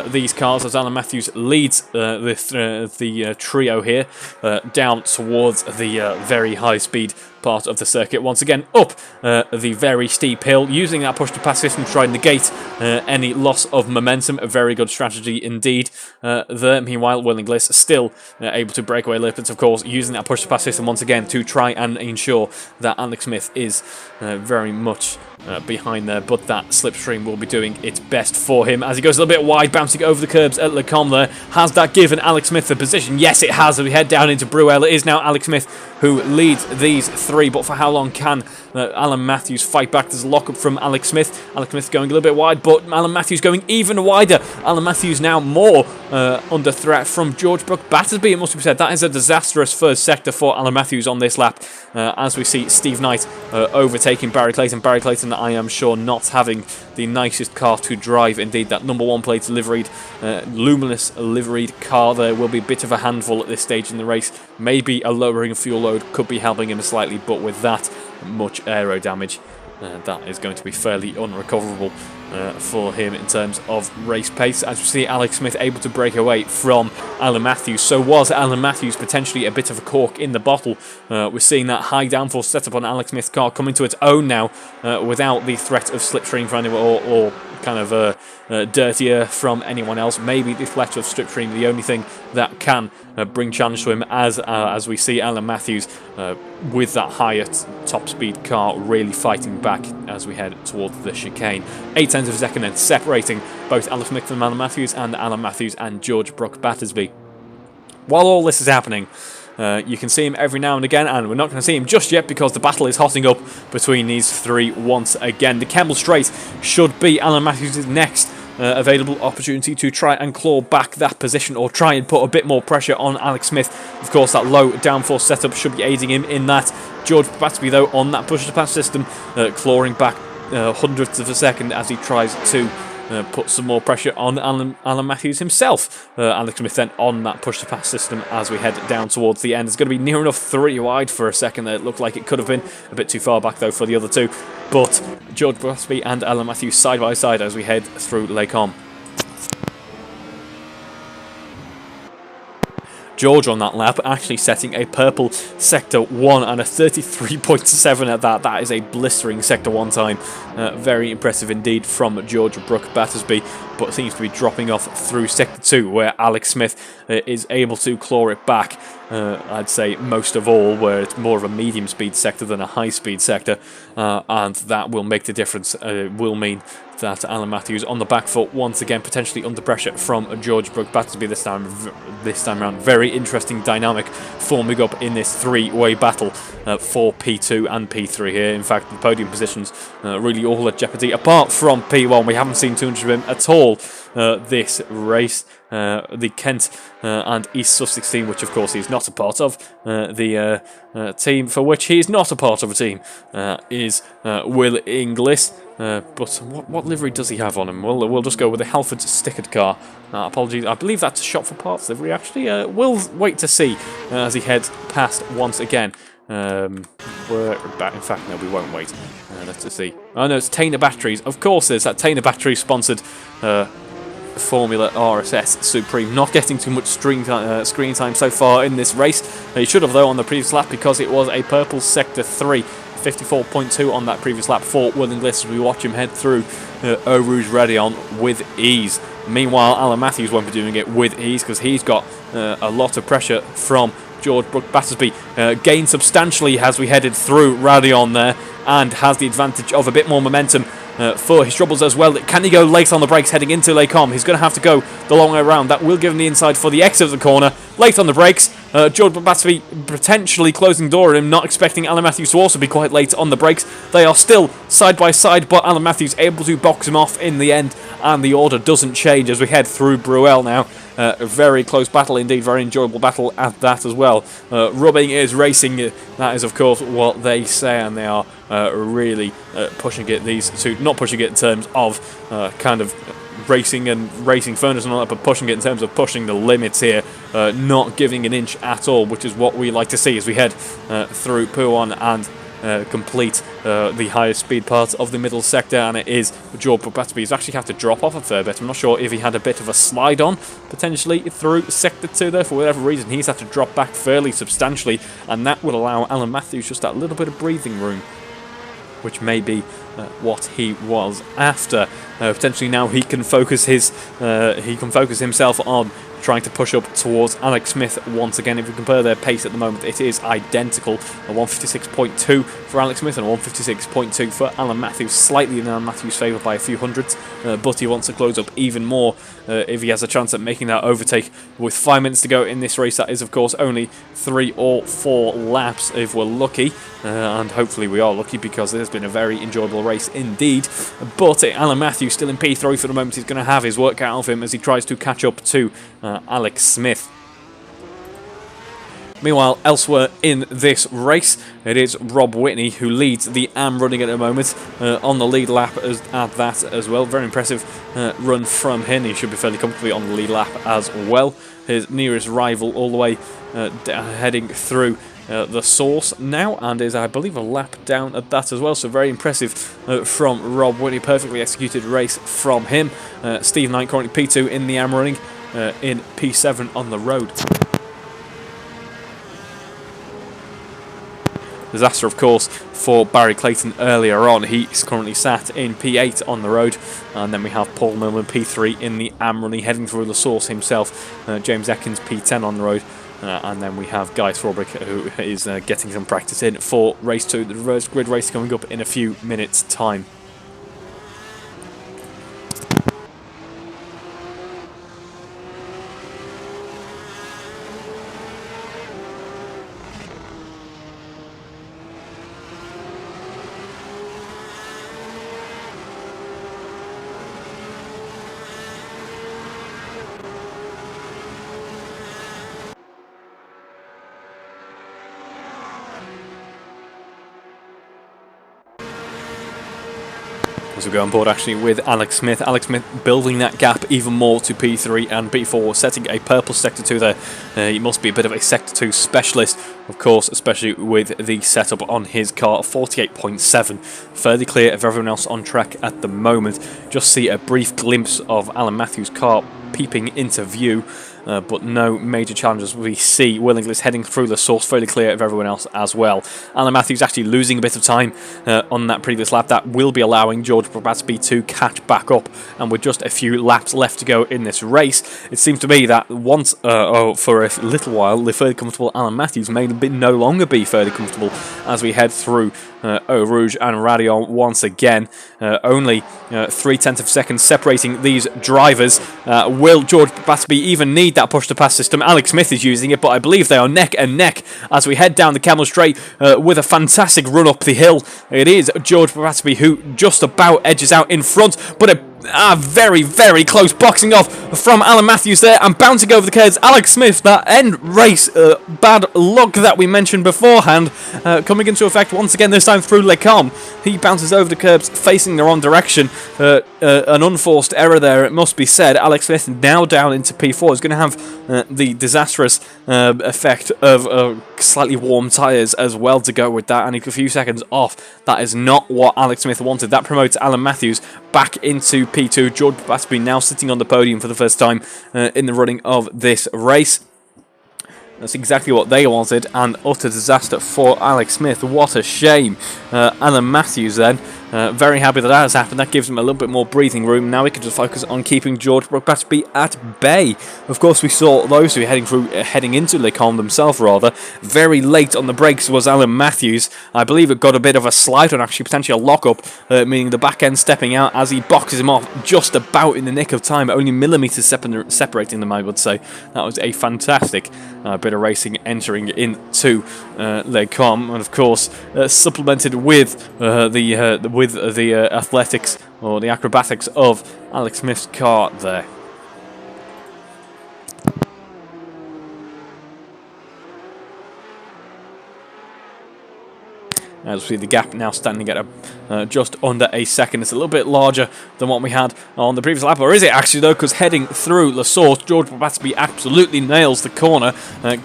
these cars as Alan Matthews leads the trio here down towards the very high speed part of the circuit. Once again up the very steep hill, using that push to pass system to try and negate any loss of momentum. A very good strategy indeed there. Meanwhile, Will Inglis still able to break away a little bit, of course, using that push-to-pass system once again to try and ensure that Alex Smith is very much behind there, but that slipstream will be doing its best for him as he goes a little bit wide, bouncing over the curbs at Lecombe there. Has that given Alex Smith the position? Yes, it has. As we head down into Bruel, it is now Alex Smith who leads these three, but for how long can Alan Matthews fight back? There's a lock-up from Alex Smith. Alex Smith going a little bit wide, but Alan Matthews going even wider. Alan Matthews now more under threat from George Brook Battersby, it must be said. That is a disastrous first sector for Alan Matthews on this lap, as we see Steve Knight overtaking Barry Clayton. Barry Clayton, I am sure, not having the nicest car to drive. Indeed, that number 1 plate liveried, luminous liveried car there will be a bit of a handful at this stage in the race. Maybe a lowering of fuel load could be helping him slightly, but with that much aero damage, that is going to be fairly unrecoverable for him in terms of race pace. As we see Alex Smith able to break away from Alan Matthews. So was Alan Matthews potentially a bit of a cork in the bottle? We're seeing that high downforce setup on Alex Smith's car coming to its own now without the threat of slipstream for anyone or kind of dirtier from anyone else. Maybe the threat of slipstream the only thing that can bring challenge to him as we see Alan Matthews with that higher top speed car really fighting back as we head towards the chicane. 0.8 of a second then separating both Alex Smith from Alan Matthews and George Brook Battersby. While all this is happening, you can see him every now and again, and we're not going to see him just yet because the battle is hotting up between these three once again. The Kemble Straight should be Alan Matthews' next available opportunity to try and claw back that position or try and put a bit more pressure on Alex Smith. Of course, that low downforce setup should be aiding him in that. George Battersby, though, on that push-to-pass system, clawing back hundredths of a second as he tries to put some more pressure on Alan Matthews himself. Alex Smith then on that push-to-pass system as we head down towards the end. It's going to be near enough 3 wide for a second there. It looked like it could have been a bit too far back, though, for the other two. But George Battersby and Alan Matthews side by side as we head through Lecombe. George on that lap actually setting a purple Sector 1 and a 33.7 at that. That is a blistering Sector 1 time. Very impressive indeed from George Brook Battersby, but seems to be dropping off through Sector 2 where Alex Smith is able to claw it back. I'd say most of all where it's more of a medium speed sector than a high speed sector, and that will make the difference. Will mean that Alan Matthews on the back foot once again, potentially under pressure from George Brook Battersby this time around. Very interesting dynamic forming up in this three-way battle for P2 and P3 here. In fact, the podium positions really all at jeopardy. Apart from P1, we haven't seen too much of him at all this race. The Kent and East Sussex team, which of course he's not a part of, the team for which he is not a part of a team is Will Inglis. But what livery does he have on him? Well, we'll just go with the Halford stickered car. Apologies, I believe that's a shop for parts livery actually. We'll wait to see as he heads past once again. We're back. In fact, no, we won't wait. Let's just see. Oh no, it's Tainer Batteries. Of course, there's that Tainer Batteries sponsored Formula RSS Supreme. Not getting too much screen time so far in this race. He should have, though, on the previous lap because it was a purple Sector 3. 54.2 on that previous lap for Will Inglis as we watch him head through Eau Rouge Raidillon with ease. Meanwhile, Alan Matthews won't be doing it with ease because he's got a lot of pressure from George Brook Battersby. Gained substantially as we headed through Raidillon there and has the advantage of a bit more momentum for his troubles as well. Can he go late on the brakes heading into Lecombe? He's going to have to go the long way around. That will give him the inside for the exit of the corner. Late on the brakes. George Battersby potentially closing the door at him, not expecting Alan Matthews to also be quite late on the brakes. They are still side by side, but Alan Matthews able to box him off in the end, and the order doesn't change as we head through Bruel now. A very close battle indeed, very enjoyable battle at that as well. Rubbing is racing, that is of course what they say, and they are really pushing it, these two, not pushing it in terms of kind of racing and racing furnace and all that, but pushing it in terms of pushing the limits here, not giving an inch at all, which is what we like to see as we head through Pouan and complete the highest speed part of the middle sector. And it is George Battersby. He's actually had to drop off a fair bit. I'm not sure if he had a bit of a slide on potentially through Sector 2 there. For whatever reason, he's had to drop back fairly substantially, and that will allow Alan Matthews just that little bit of breathing room which may be what he was after. Potentially now he can focus himself on trying to push up towards Alex Smith once again. If we compare their pace at the moment, it is identical. A 156.2 for Alex Smith and a 156.2 for Alan Matthews. Slightly in Alan Matthews' favour by a few hundreds, but he wants to close up even more if he has a chance at making that overtake. With 5 minutes to go in this race, that is of course only 3 or 4 laps if we're lucky, and hopefully we are lucky because it has been a very enjoyable race indeed. But Alan Matthews still in P3 for the moment. He's going to have his work out of him as he tries to catch up to Alex Smith. Meanwhile, elsewhere in this race, it is Rob Whitney who leads the AM running at the moment, on the lead lap at that as well. Very impressive run from him. He should be fairly comfortably on the lead lap as well. His nearest rival all the way heading through the source now, and is, I believe, a lap down at that as well. So very impressive from Rob Whitney. Perfectly executed race from him. Steve Knight currently P2 in the AM running, in P7 on the road. Disaster, of course, for Barry Clayton earlier on. He's currently sat in P8 on the road. And then we have Paul Millman P3 in the AM running, heading through the source himself. James Ekins P10 on the road. And then we have Guy Swarbrick, who is getting some practice in for race 2, the reverse grid race coming up in a few minutes' time. As we go on board actually with Alex Smith. Alex Smith building that gap even more to P3 and P4, setting a purple Sector 2 there. He must be a bit of a Sector 2 specialist, of course, especially with the setup on his car. 48.7, fairly clear of everyone else on track at the moment. Just see a brief glimpse of Alan Matthews' car peeping into view. But no major challenges. We see Will Inglis heading through the source, fairly clear of everyone else as well. Alan Matthews actually losing a bit of time on that previous lap. That will be allowing George Probatsby to catch back up. And with just a few laps left to go in this race, it seems to be that once, for a little while, the fairly comfortable Alan Matthews may no longer be fairly comfortable as we head through Eau Rouge and Radion once again. Only 0.3 seconds separating these drivers. Will George Probatsby even need that push-to-pass system? Alex Smith is using it, but I believe they are neck and neck as we head down the Camel Straight with a fantastic run up the hill. It is George Probatsby who just about edges out in front, but a very, very close boxing off from Alan Matthews there and bouncing over the curves. Alex Smith, that end race bad luck that we mentioned beforehand, coming into effect once again, this time through Les Combes. He bounces over the curbs facing the wrong direction. An unforced error there, it must be said. Alex Smith now down into P4 is going to have the disastrous effect of slightly warm tyres as well to go with that, and a few seconds off. That is not what Alex Smith wanted. That promotes Alan Matthews back into P2. George Probatsby now sitting on the podium for the first time in the running of this race. That's exactly what they wanted, and utter disaster for Alex Smith. What a shame. Alan Matthews then, very happy that has happened. That gives him a little bit more breathing room. Now we can just focus on keeping George Probatsby at bay. Of course, we saw those who were heading into Les Combes themselves, rather. Very late on the brakes was Alan Matthews. I believe it got a bit of a slide on, actually potentially a lock-up, meaning the back end stepping out as he boxes him off just about in the nick of time. Only millimetres separating them, I would say. That was a fantastic bit of racing entering into Les Combes, and of course supplemented with the athletics or the acrobatics of Alex Smith's car there. As we see the gap now standing at just under a second. It's a little bit larger than what we had on the previous lap. Or is it actually, though? Because heading through La Source, George Probatsby absolutely nails the corner.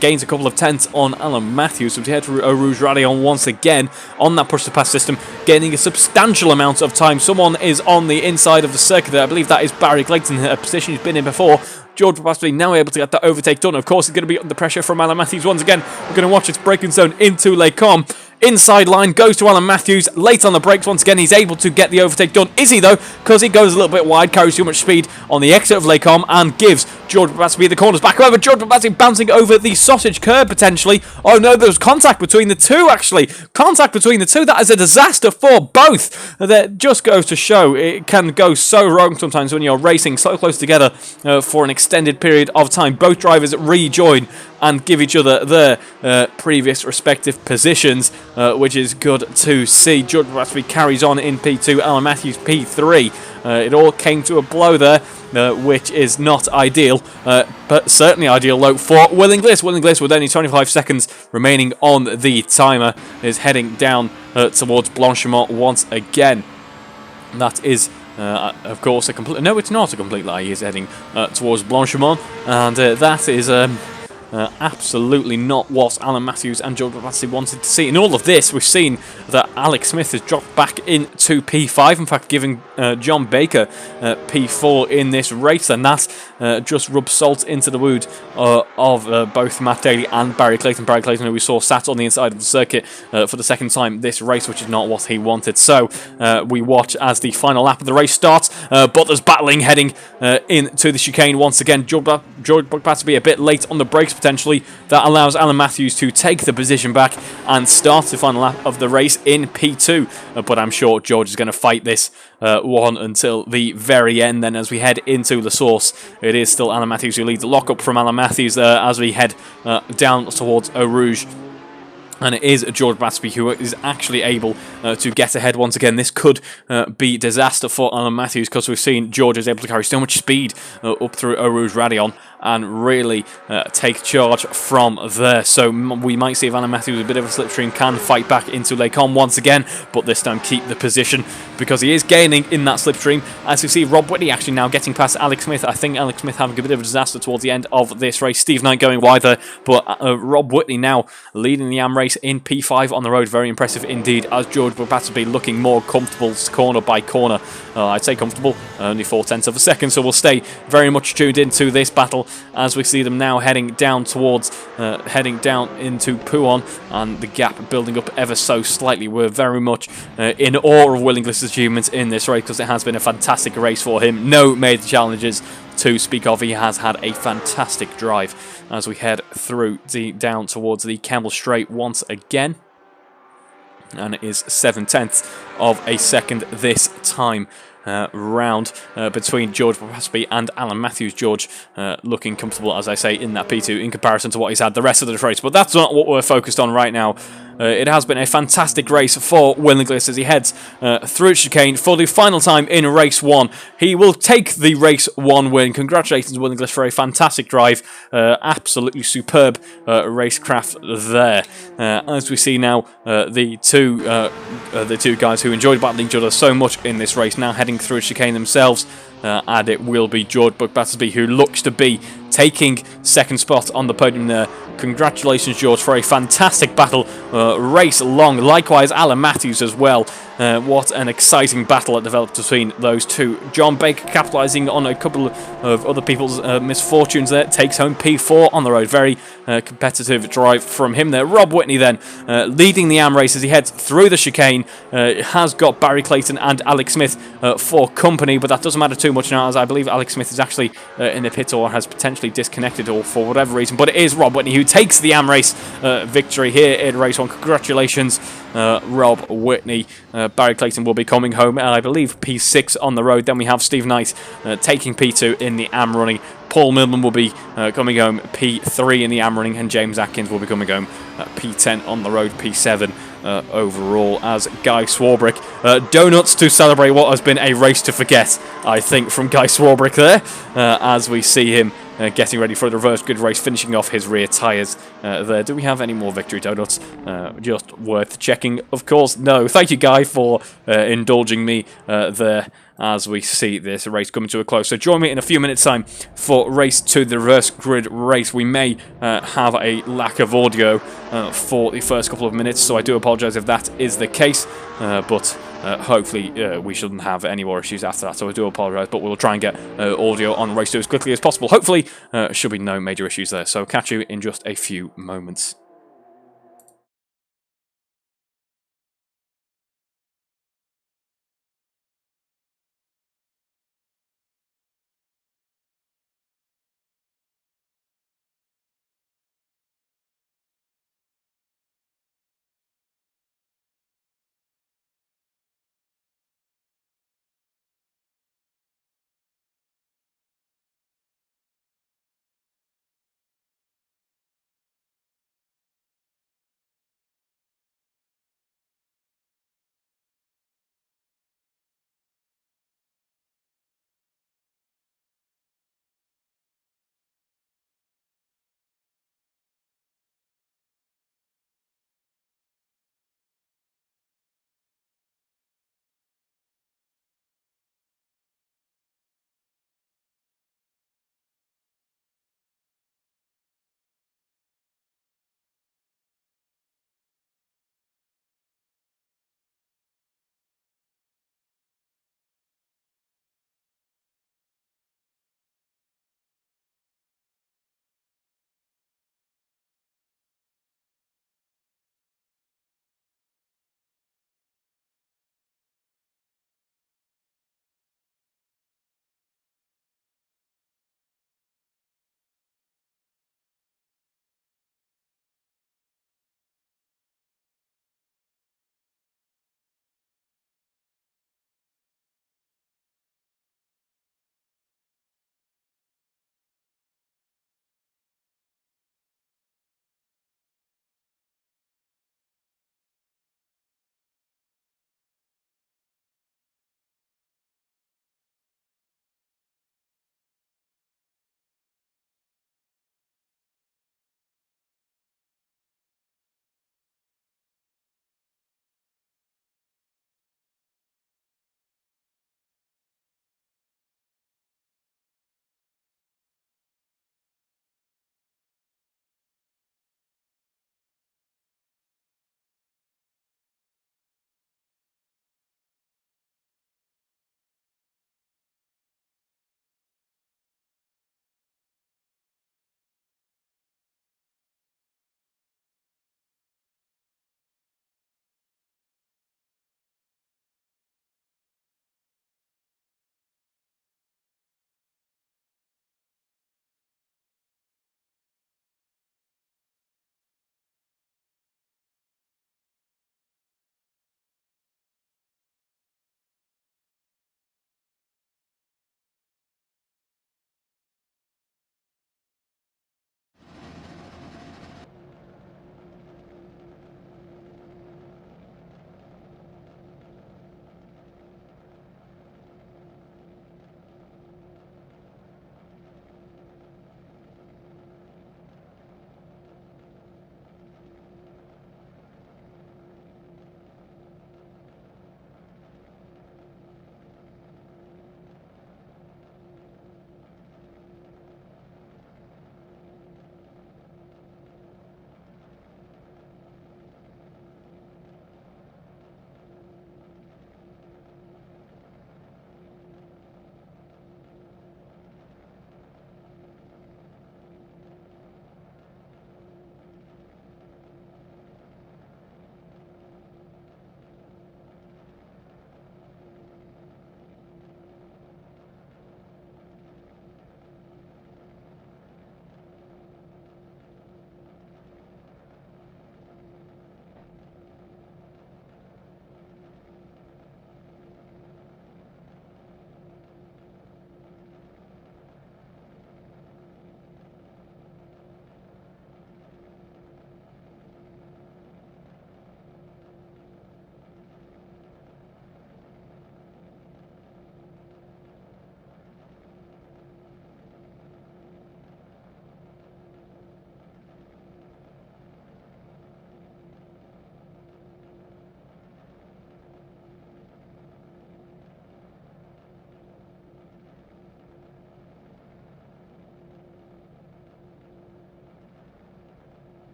Gains a couple of tenths on Alan Matthews. So we head through Eau Rouge Radion once again on that push-to-pass system, gaining a substantial amount of time. Someone is on the inside of the circuit there. I believe that is Barry Clayton, a position he's been in before. George Probatsby now able to get that overtake done. Of course, he's going to be under pressure from Alan Matthews once again. We're going to watch its braking zone into Les Combes. inside line, goes to Alan Matthews, late on the brakes once again, he's able to get the overtake done. Is he though? Because he goes a little bit wide, carries too much speed on the exit of Lacombe and gives George Batsby the corners back. However, George Batsby bouncing over the sausage curb potentially. Oh no, there was contact between the two actually. Contact between the two, that is a disaster for both. That just goes to show it can go so wrong sometimes when you're racing so close together for an extended period of time. Both drivers rejoin and give each other their previous respective positions, which is good to see. George Batsby carries on in P2, Alan Matthews P3. It all came to a blow there, which is not ideal, but certainly ideal though for Will Inglis. Will Inglis, with only 25 seconds remaining on the timer, is heading down towards Blanchimont once again. That is of course a complete... No, it's not a complete lie. He is heading towards Blanchimont, and that is... absolutely not what Alan Matthews and George Batsby wanted to see. In all of this, we've seen that Alex Smith has dropped back into P5, in fact giving John Baker P4 in this race, and that just rubs salt into the wound of both Matt Daly and Barry Clayton. Barry Clayton, who we saw sat on the inside of the circuit for the second time this race, which is not what he wanted. So we watch as the final lap of the race starts. Butler's battling, heading into the chicane once again. George Batsby a bit late on the brakes potentially. That allows Alan Matthews to take the position back and start the final lap of the race in P2. But I'm sure George is going to fight this one until the very end. Then as we head into the source, it is still Alan Matthews who leads. Lock up from Alan Matthews as we head down towards Eau Rouge. And it is George Batsby who is actually able to get ahead once again. This could be disaster for Alan Matthews, because we've seen George is able to carry so much speed up through Eau Rouge Radion and really take charge from there. So we might see if Alan Matthews with a bit of a slipstream can fight back into Lacombe once again, but this time keep the position, because he is gaining in that slipstream. As we see Rob Whitney actually now getting past Alex Smith. I think Alex Smith having a bit of a disaster towards the end of this race. Steve Knight going wide there, but Rob Whitney now leading the AM race in P5 on the road. Very impressive indeed, as George Batsby looking more comfortable corner by corner. I'd say comfortable, only 0.4 of a second, so we'll stay very much tuned into this battle as we see them now heading down towards, heading down into Pouhon, and the gap building up ever so slightly. We're very much in awe of Will Inglis' achievements in this race, because it has been a fantastic race for him. No major challenges to speak of. He has had a fantastic drive as we head through down towards the Kemmel Straight once again. And it is 7/10 of a second this time round between George Batsby and Alan Matthews. George looking comfortable, as I say, in that P2 in comparison to what he's had the rest of the race. But that's not what we're focused on right now. It has been a fantastic race for Will Inglis as he heads through chicane for the final time in race 1. He will take the race 1 win. Congratulations, Will Inglis, for a fantastic drive. Absolutely superb racecraft there. As we see now, the two guys who enjoyed battling each other so much in this race now heading through chicane themselves. And it will be George Batsby who looks to be taking second spot on the podium there. Congratulations, George, for a fantastic battle race long. Likewise, Alan Matthews as well. What an exciting battle that developed between those two. John Baker capitalising on a couple of other people's misfortunes there. Takes home P4 on the road. Very competitive drive from him there. Rob Whitney then leading the AM race as he heads through the chicane. Has got Barry Clayton and Alex Smith for company, but that doesn't matter too much now, as I believe Alex Smith is actually in the pit or has potentially disconnected or for whatever reason. But it is Rob Whitney who takes the AM race victory here in race 1. Congratulations, Rob Whitney. Barry Clayton will be coming home, and I believe P6 on the road. Then we have Steve Knight taking P2 in the AM running. Paul Millman will be coming home P3 in the AM running, and James Atkins will be coming home P10 on the road, P7 overall, as Guy Swarbrick. Donuts to celebrate what has been a race to forget, I think, from Guy Swarbrick there, as we see him getting ready for the reverse grid race, finishing off his rear tyres there. Do we have any more victory donuts? Just worth checking, of course. No. Thank you, Guy, for indulging me there as we see this race coming to a close. So join me in a few minutes' time for race 2, the reverse grid race. We may have a lack of audio for the first couple of minutes, so I do apologise if that is the case, but hopefully we shouldn't have any more issues after that, so I do apologise, but we'll try and get audio on race 2 as quickly as possible. Hopefully should be no major issues there, so catch you in just a few moments.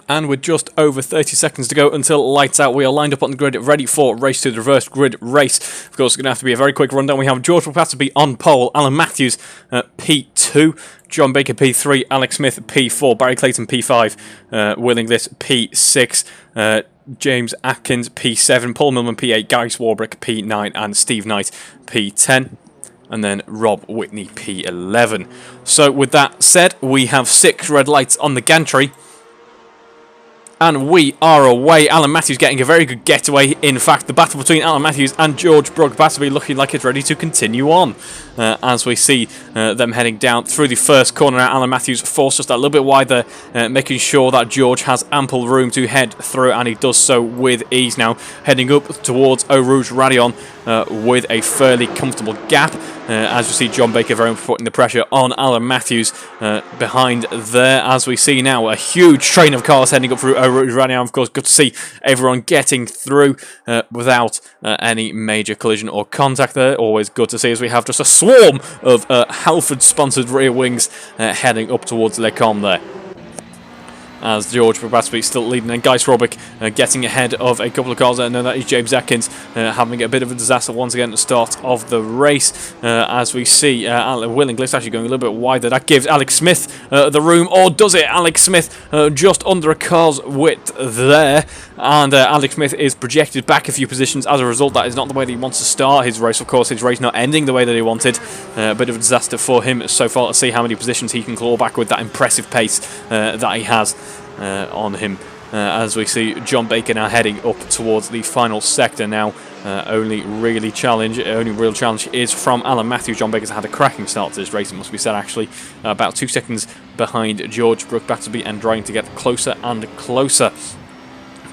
And with just over 30 seconds to go until lights out, we are lined up on the grid, ready for race to the reverse grid race. Of course, it's going to have to be a very quick rundown. We have George Brooks-Battersby on pole, Alan Matthews P2, John Baker P3, Alex Smith P4, Barry Clayton P5, Will Inglis P6, James Atkins P7, Paul Millman P8, Gary Swarbrick P9, and Steve Knight P10. And then Rob Whitney P11. So with that said, we have 6 red lights on the gantry. And we are away. Alan Matthews getting a very good getaway. In fact, the battle between Alan Matthews and George Brooks-Battersby looking like it's ready to continue on. As we see them heading down through the first corner. Now, Alan Matthews forced just a little bit wider, making sure that George has ample room to head through, and he does so with ease now. Heading up towards Eau Rouge Radion with a fairly comfortable gap. As you see, John Baker very much putting the pressure on Alan Matthews behind there. As we see now, a huge train of cars heading up through Eau Rouge Radion. Of course, good to see everyone getting through without any major collision or contact there. Always good to see, as we have just a swarm of Halford-sponsored rear wings heading up towards Les Combes there. As George Brooks-Battersby still leading, and Guy Swarbrick getting ahead of a couple of cars there. No, that is James Atkins having a bit of a disaster once again at the start of the race. As we see Will Inglis actually going a little bit wider. That gives Alex Smith the room, or does it? Alex Smith just under a car's width there. And Alex Smith is projected back a few positions. As a result, that is not the way that he wants to start his race. Of course, his race not ending the way that he wanted. A bit of a disaster for him so far. Let's see how many positions he can claw back with that impressive pace that he has on him. As we see John Baker now heading up towards the final sector now. Only real challenge is from Alan Matthews. John Baker's had a cracking start to this race, it must be said, actually. About 2 seconds behind George Brooks-Battersby and trying to get closer and closer.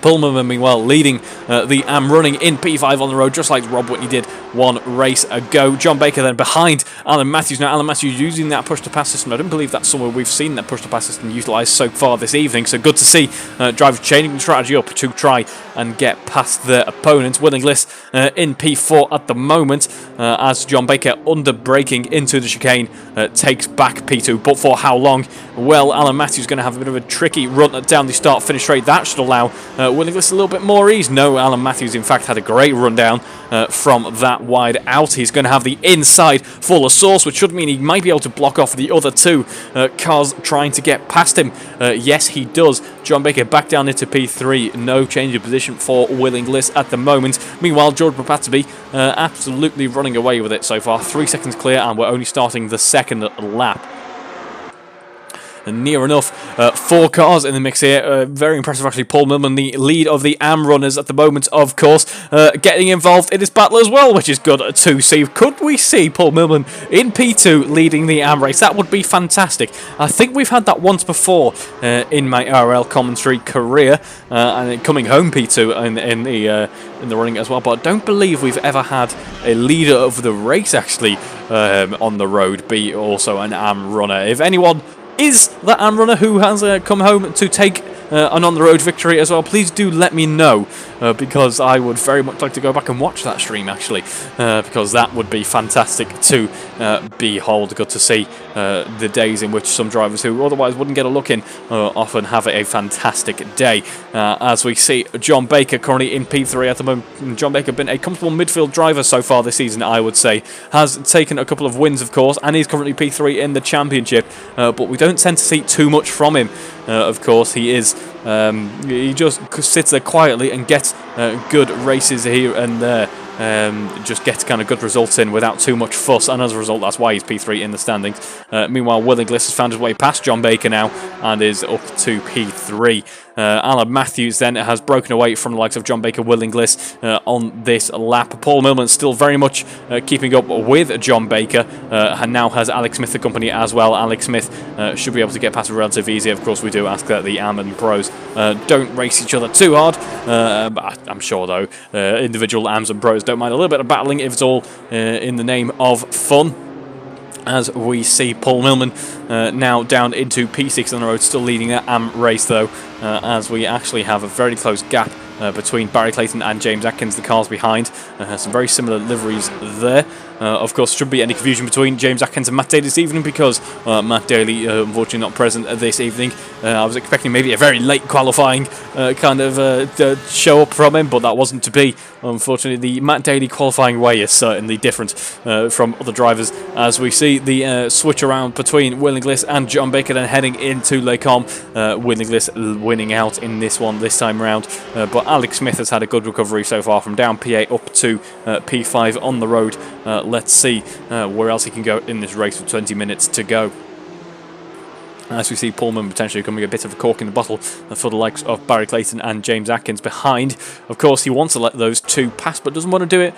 Paul Millman, meanwhile, leading the AM running in P5 on the road, just like Rob Whitney did one race ago. John Baker then behind Alan Matthews. Now, Alan Matthews using that push-to-pass system. I don't believe that's somewhere we've seen that push-to-pass system utilised so far this evening. So good to see drivers changing the strategy up to try and get past their opponents. Will Inglis in P4 at the moment, as John Baker, under braking into the chicane, takes back P2. But for how long? Well, Alan Matthews is going to have a bit of a tricky run down the start-finish straight. That should allow Will Inglis a little bit more ease. No, Alan Matthews, in fact, had a great run down from that wide out. He's going to have the inside full of sauce, which should mean he might be able to block off the other 2 cars trying to get past him. Yes, he does. John Baker back down into P3. No change of position for Will Inglis at the moment. Meanwhile, George Brooks-Battersby absolutely running away with it so far. 3 seconds clear, and we're only starting the second lap. And near enough, 4 cars in the mix here. Very impressive, actually. Paul Millman, the lead of the AM runners at the moment, of course, getting involved in this battle as well, which is good to see. Could we see Paul Millman in P2 leading the AM race? That would be fantastic. I think we've had that once before in my RL commentary career, and coming home P2 in the running as well. But I don't believe we've ever had a leader of the race actually on the road be also an AM runner. If anyone is that AM runner who has come home to take an on-the-road victory as well, please do let me know, because I would very much like to go back and watch that stream, actually, because that would be fantastic to behold. Good to see the days in which some drivers who otherwise wouldn't get a look in often have a fantastic day. As we see John Baker currently in P3 at the moment. John Baker been a comfortable midfield driver so far this season, I would say. Has taken a couple of wins, of course, and he's currently P3 in the championship, but we don't tend to see too much from him. Of course, he just sits there quietly and gets good races here and there. Just gets kind of good results in without too much fuss, and as a result, that's why he's P3 in the standings. Meanwhile, Will Inglis has found his way past John Baker now and is up to P3. Alan Matthews then has broken away from the likes of John Baker, Will Inglis on this lap. Paul Millman still very much keeping up with John Baker, and now has Alex Smith the company as well. Alex Smith should be able to get past relatively easy. Of course, we do ask that the AM and pros don't race each other too hard. I'm sure, though, individual AMs and pros don't mind a little bit of battling if it's all in the name of fun. As we see Paul Millman now down into P6 on the road, still leading that AM race, though, as we actually have a very close gap between Barry Clayton and James Atkins, the cars behind. Some very similar liveries there. Of course, shouldn't be any confusion between James Atkins and Matt Daly this evening because Matt Daly, unfortunately, not present this evening. I was expecting maybe a very late qualifying kind of show up from him, but that wasn't to be. Unfortunately, the Matt Daly qualifying way is certainly different from other drivers, as we see the switch around between Will Inglis and John Baker, then heading into Les Combes. Will Inglis winning out in this one this time round, but Alex Smith has had a good recovery so far from down P8 up to P5 on the road. Let's see where else he can go in this race with 20 minutes to go. As we see Pullman potentially becoming a bit of a cork in the bottle for the likes of Barry Clayton and James Atkins behind. Of course, he wants to let those two pass, but doesn't want to do it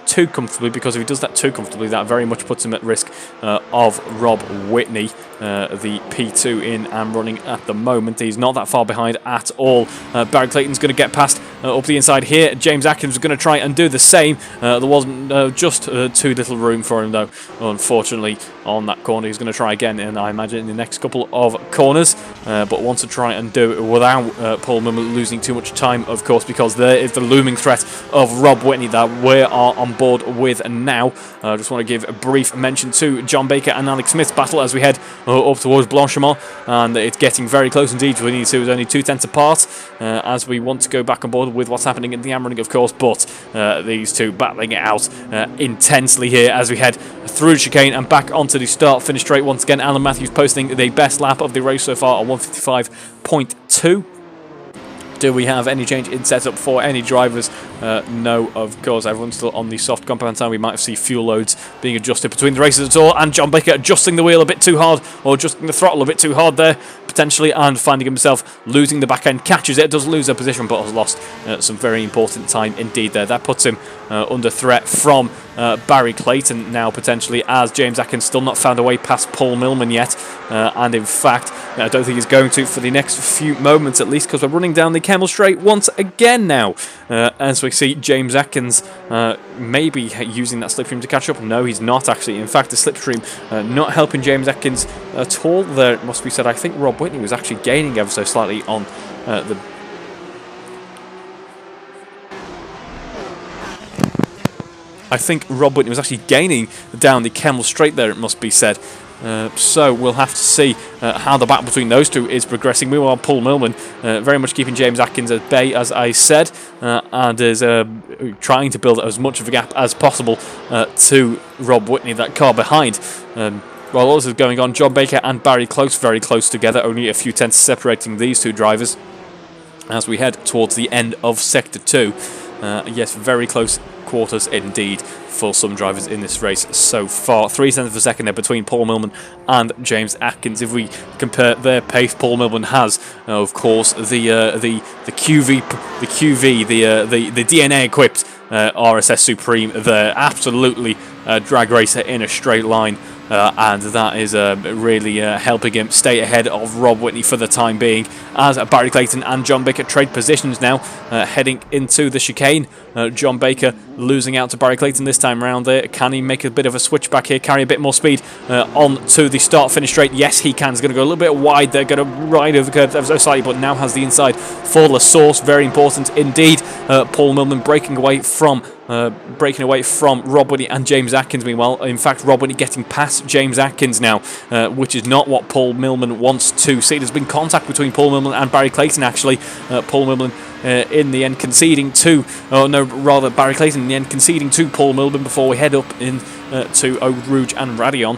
too comfortably, because if he does that too comfortably, that very much puts him at risk of Rob Whitney, the P2 in and running at the moment. He's not that far behind at all. Barry Clayton's going to get past up the inside here. James Atkins is going to try and do the same. There wasn't just too little room for him, though, unfortunately, on that corner. He's going to try again, and I imagine in the next couple of corners, but wants to try and do it without Paul Millman losing too much time, of course, because there is the looming threat of Rob Whitney that we are on board with now. I just want to give a brief mention to John Baker and Alex Smith's battle as we head up towards Blanchimont, and it's getting very close indeed between these two. It's only 2/10 apart as we want to go back on board with what's happening in the Am running, of course, but these two battling it out intensely here as we head through the chicane and back onto the start-finish straight. Once again, Alan Matthews posting the best lap of the race so far on 155.2. Do we have any change in setup for any drivers? No, of course. Everyone's still on the soft compound time. We might see fuel loads being adjusted between the races at all. And John Baker adjusting the wheel a bit too hard, or adjusting the throttle a bit too hard there, potentially, and finding himself losing the back end. Catches it, does lose a position, but has lost some very important time indeed there. That puts him under threat from Barry Clayton now, potentially, as James Atkins still not found a way past Paul Millman yet. And in fact, I don't think he's going to for the next few moments at least, because we're running down the Kemmel Straight once again now. As we see James Atkins maybe using that slipstream to catch up. No, he's not actually. In fact, the slipstream not helping James Atkins at all there, it must be said. I think Rob Whitney was actually gaining ever so slightly on the... I think Rob Whitney was actually gaining down the Kemmel Straight there, it must be said. So we'll have to see how the battle between those two is progressing. Meanwhile, Paul Millman very much keeping James Atkins at bay, as I said, and is trying to build as much of a gap as possible to Rob Whitney, that car behind. While all this is going on, John Baker and Barry close, very close together, only a few tenths separating these two drivers as we head towards the end of Sector 2. Yes, very close quarters indeed for some drivers in this race so far. 3 tenths of a second there between Paul Millman and James Atkins. If we compare their pace, Paul Millman has, of course, the QV, the DNA equipped RSS Supreme there. Absolutely drag racer in a straight line. And that is really helping him stay ahead of Rob Whitney for the time being, as Barry Clayton and John Baker trade positions now, heading into the chicane. John Baker losing out to Barry Clayton this time around there. Can he make a bit of a switch back here, carry a bit more speed on to the start-finish straight? Yes, he can. He's going to go a little bit wide there, going to ride over the curve ever so slightly, but now has the inside for the source. Very important indeed. Paul Millman breaking away from Rob Whitney and James Atkins. Meanwhile, in fact, Rob Whitney getting past James Atkins now, which is not what Paul Millman wants to see. There's been contact between Paul Millman and Barry Clayton, actually. Paul Millman in the end conceding to, Barry Clayton in the end conceding to Paul Millman before we head up in to Eau Rouge and Radillon,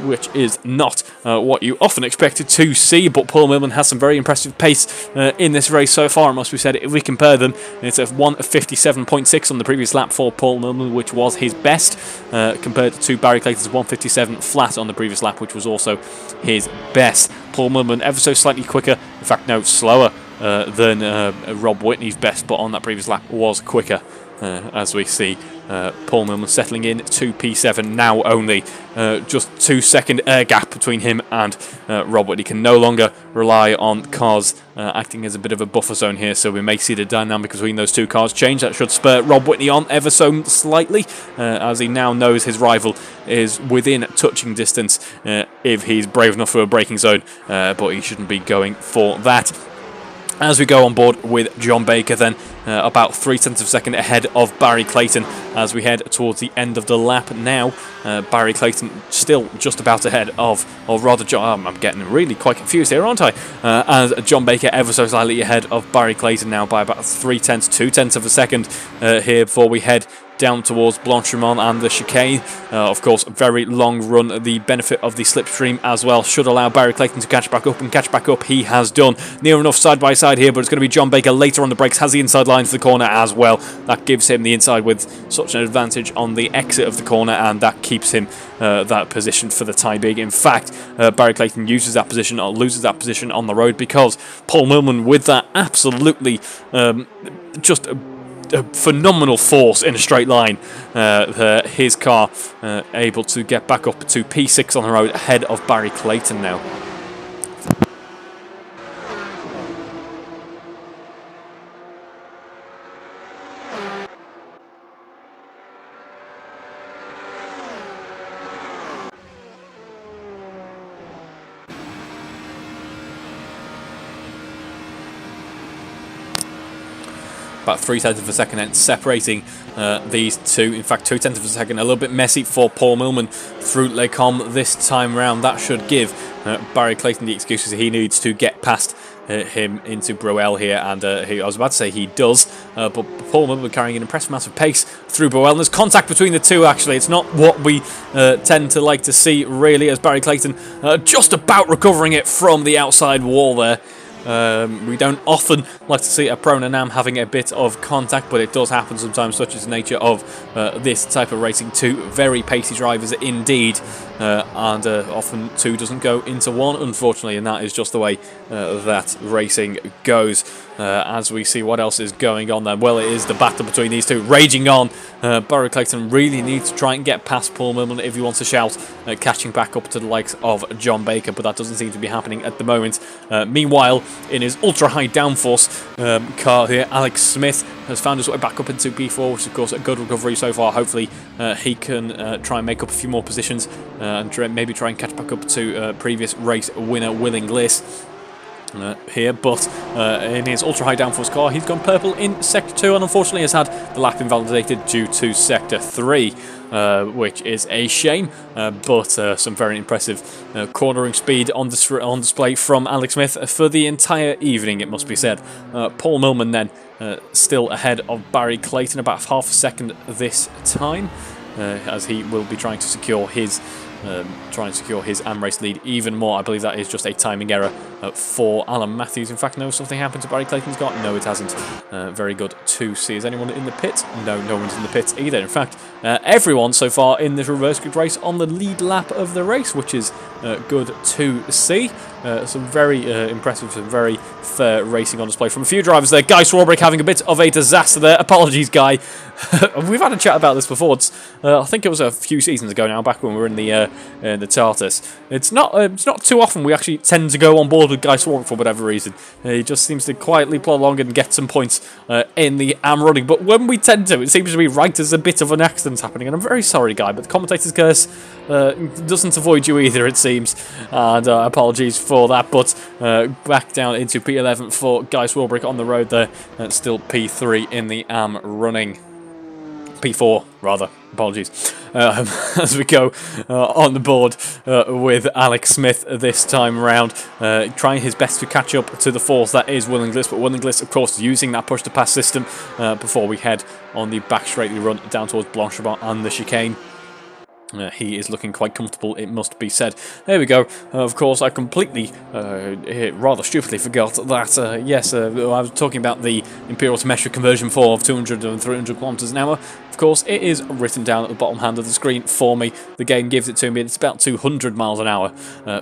which is not what you often expected to see, but Paul Millman has some very impressive pace in this race so far, it must be said. If we compare them, it's a 1:57.6 on the previous lap for Paul Millman, which was his best, compared to Barry Clayton's 1:57 flat on the previous lap, which was also his best. Paul Millman ever so slightly quicker, in fact no, slower than Rob Whitney's best, but on that previous lap was quicker, as we see Paul Millman settling in to P7 now. Only just 2-second air gap between him and Rob Whitney. Can no longer rely on cars acting as a bit of a buffer zone here, so we may see the dynamic between those two cars change. That should spur Rob Whitney on ever so slightly, as he now knows his rival is within touching distance if he's brave enough for a braking zone, but he shouldn't be going for that. As we go on board with John Baker then, about 0.3 of a second ahead of Barry Clayton as we head towards the end of the lap now. Barry Clayton still just about ahead of, or rather, I'm getting really quite confused here, aren't I? As John Baker ever so slightly ahead of Barry Clayton now by about 0.2 of a second here before we head down towards Blanchimont and the chicane. Of course, very long run. The benefit of the slipstream as well should allow Barry Clayton to catch back up, and catch back up he has done. Near enough side by side here, but it's going to be John Baker later on the brakes, has the inside line to the corner as well. That gives him the inside with such an advantage on the exit of the corner, and that keeps him that position for the time being. In fact, Barry Clayton uses that position or loses that position on the road because Paul Millman, with that absolutely just a phenomenal force in a straight line, his car able to get back up to P6 on the road ahead of Barry Clayton now. About 0.3 of a second then separating these two. In fact, 0.2 of a second. A little bit messy for Paul Millman through Les Combes this time round. That should give Barry Clayton the excuses he needs to get past him into Broel here, and I was about to say he does, but Paul Millman carrying an impressive amount of pace through Broel, and there's contact between the two. Actually, it's not what we tend to like to see really, as Barry Clayton just about recovering it from the outside wall there. We don't often like to see a Pro-Am having a bit of contact, but it does happen sometimes, such as the nature of this type of racing. Two very pacey drivers indeed, and often two doesn't go into one, unfortunately, and that is just the way that racing goes. As we see what else is going on there, well, it is the battle between these two raging on. Barry Clayton really needs to try and get past Paul Millman if he wants to shout, catching back up to the likes of John Baker, but that doesn't seem to be happening at the moment. Meanwhile, in his ultra-high downforce car here, Alex Smith has found his way back up into P4, which is of course a good recovery so far. Hopefully he can try and make up a few more positions and maybe try and catch back up to previous race winner Will Inglis here, but in his ultra-high downforce car he's gone purple in Sector 2 and unfortunately has had the lap invalidated due to Sector 3, which is a shame, but some very impressive cornering speed on display from Alex Smith for the entire evening, it must be said. Paul Millman then still ahead of Barry Clayton, about half a second this time, as he will be trying to secure his AM race lead even more. I believe that is just a timing error for Alan Matthews. In fact, no, something happened to Barry Clayton's car. No, it hasn't. Very good to see. Is anyone in the pit? No, no one's in the pit either. In fact, everyone so far in this reverse grid race on the lead lap of the race, which is good to see. Some very impressive, some very fair racing on display from a few drivers there. Guy Swarbrick having a bit of a disaster there. Apologies, Guy. We've had a chat about this before. I think it was a few seasons ago now, back when we were in the Tartus. It's not too often we actually tend to go on board with Guy Swarbrick for whatever reason. He just seems to quietly plod along and get some points in the AM running. But when we tend to, it seems to be right as a bit of an accident's happening. And I'm very sorry, Guy, but the commentator's curse doesn't avoid you either, it seems. And apologies for that. But back down into P11 for Guy Swarbrick on the road there. Still P3 in the AM running. P4 rather, apologies, as we go on the board with Alex Smith this time round, trying his best to catch up to the force that is Will Inglis, but Will Inglis of course using that push to pass system before we head on the back straightly run down towards Blanchimont and the chicane. He is looking quite comfortable, it must be said. There we go. Of course, I completely, rather stupidly forgot that, yes, I was talking about the Imperial to metric conversion for of 200 and 300 kilometers an hour. Of course, it is written down at the bottom hand of the screen for me. The game gives it to me. It's about 200 miles an hour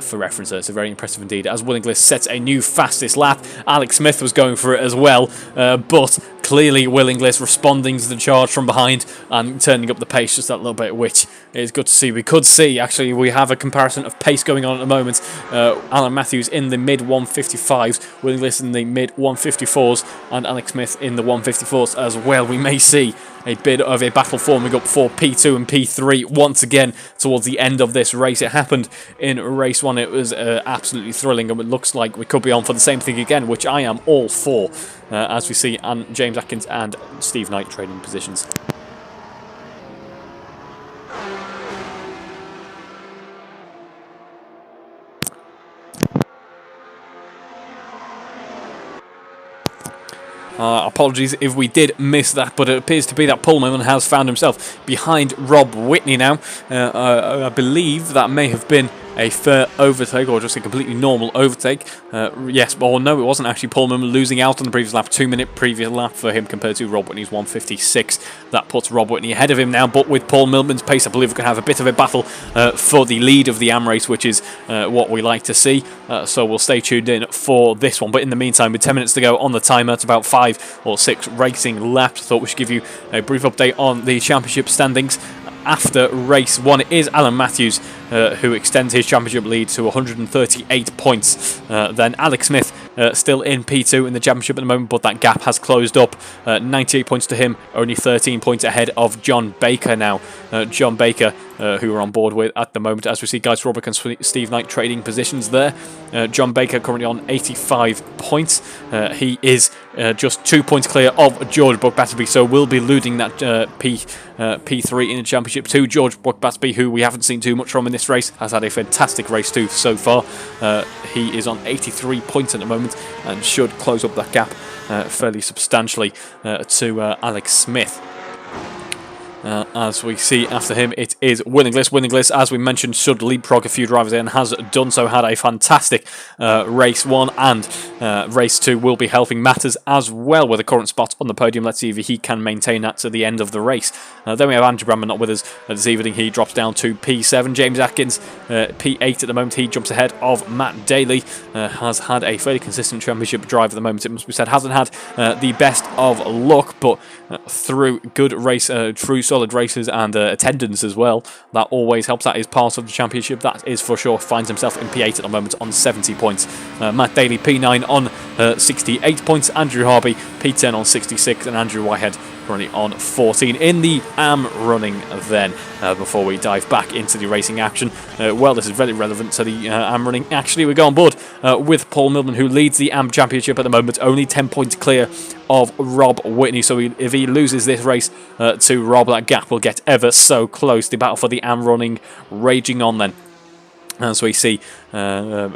for reference. So very impressive indeed. As Will Inglis sets a new fastest lap, Alex Smith was going for it as well, but clearly Will Inglis responding to the charge from behind and turning up the pace just that little bit, which is good to see. We could see, actually, we have a comparison of pace going on at the moment. Alan Matthews in the mid-155s, Will Inglis in the mid-154s, and Alex Smith in the 154s as well. We may see a bit of a battle forming up for P2 and P3 once again towards the end of this race. It happened in race 1. It was absolutely thrilling, and it looks like we could be on for the same thing again, which I am all for, as we see James Atkins and Steve Knight trading positions. Apologies if we did miss that, but it appears to be that Paul Millman has found himself behind Rob Whitney now. I believe that may have been a fair overtake, or just a completely normal overtake. Yes, or no, it wasn't actually Paul Millman losing out on the previous lap. 2-minute previous lap for him compared to Rob Whitney's 1:56. That puts Rob Whitney ahead of him now, but with Paul Millman's pace, I believe we can have a bit of a battle for the lead of the AM race, which is what we like to see. So we'll stay tuned in for this one. But in the meantime, with 10 minutes to go on the timer, it's about 5 or 6 racing laps. I thought we should give you a brief update on the championship standings. After race 1, it is Alan Matthews who extends his championship lead to 138 points. Then Alex Smith still in P2 in the championship at the moment, but that gap has closed up. 98 points to him, only 13 points ahead of John Baker now. John Baker, who we're on board with at the moment, as we see Guy Swarbrick and Steve Knight trading positions there. John Baker currently on 85 points. He is just 2 points clear of George Buck-Batterby, so we'll be losing that P3 in the championship to George Buck-Batterby, who we haven't seen too much from in this race. Has had a fantastic race too so far. He is on 83 points at the moment and should close up that gap fairly substantially to Alex Smith. As we see after him, it is Willingliss. Willingliss, as we mentioned, should leapfrog a few drivers in, has done so, had a fantastic race 1, and race 2 will be helping matters as well with a current spot on the podium. Let's see if he can maintain that to the end of the race. Then we have Andrew Bramman not with us this evening. He drops down to P7. James Atkins, P8 at the moment. He jumps ahead of Matt Daly. Has had a fairly consistent championship drive at the moment, it must be said. Hasn't had the best of luck, but through good race, through solid races and attendance as well, that always helps. That is part of the championship, that is for sure. Finds himself in P8 at the moment on 70 points. Matt Daly P9 on 68 points. Andrew Harvey P10 on 66, and Andrew Whitehead currently on 14 in the AM running then. Before we dive back into the racing action, well, this is very relevant to the AM running. Actually, we go on board with Paul Millman, who leads the AM championship at the moment, only 10 points clear of Rob Whitney. So if he loses this race to Rob, that gap will get ever so close. The battle for the AM running raging on then. As we see, Paul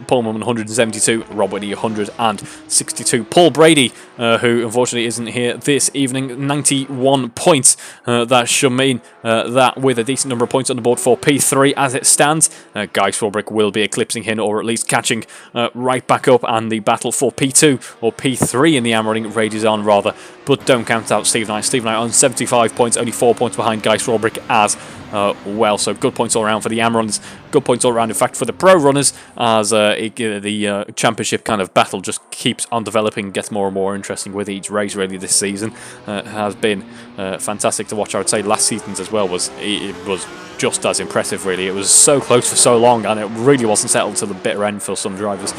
Millman 172, Rob Whitney 162. Paul Brady, who unfortunately isn't here this evening, 91 points. That should mean that with a decent number of points on the board for P3 as it stands, Guy Swarbrick will be eclipsing him, or at least catching right back up, and the battle for P2 or P3 in the AM running rages on rather. But don't count out Steve Knight. Steve Knight on 75 points, only 4 points behind Guy Swarbrick as well. So good points all around for the AM runners. Good points all around, in fact, for the pro runners, as the championship kind of battle just keeps on developing, gets more and more interesting with each race really this season. Has been fantastic to watch. I would say last season's as well was just as impressive really. It was so close for so long, and it really wasn't settled to the bitter end for some drivers.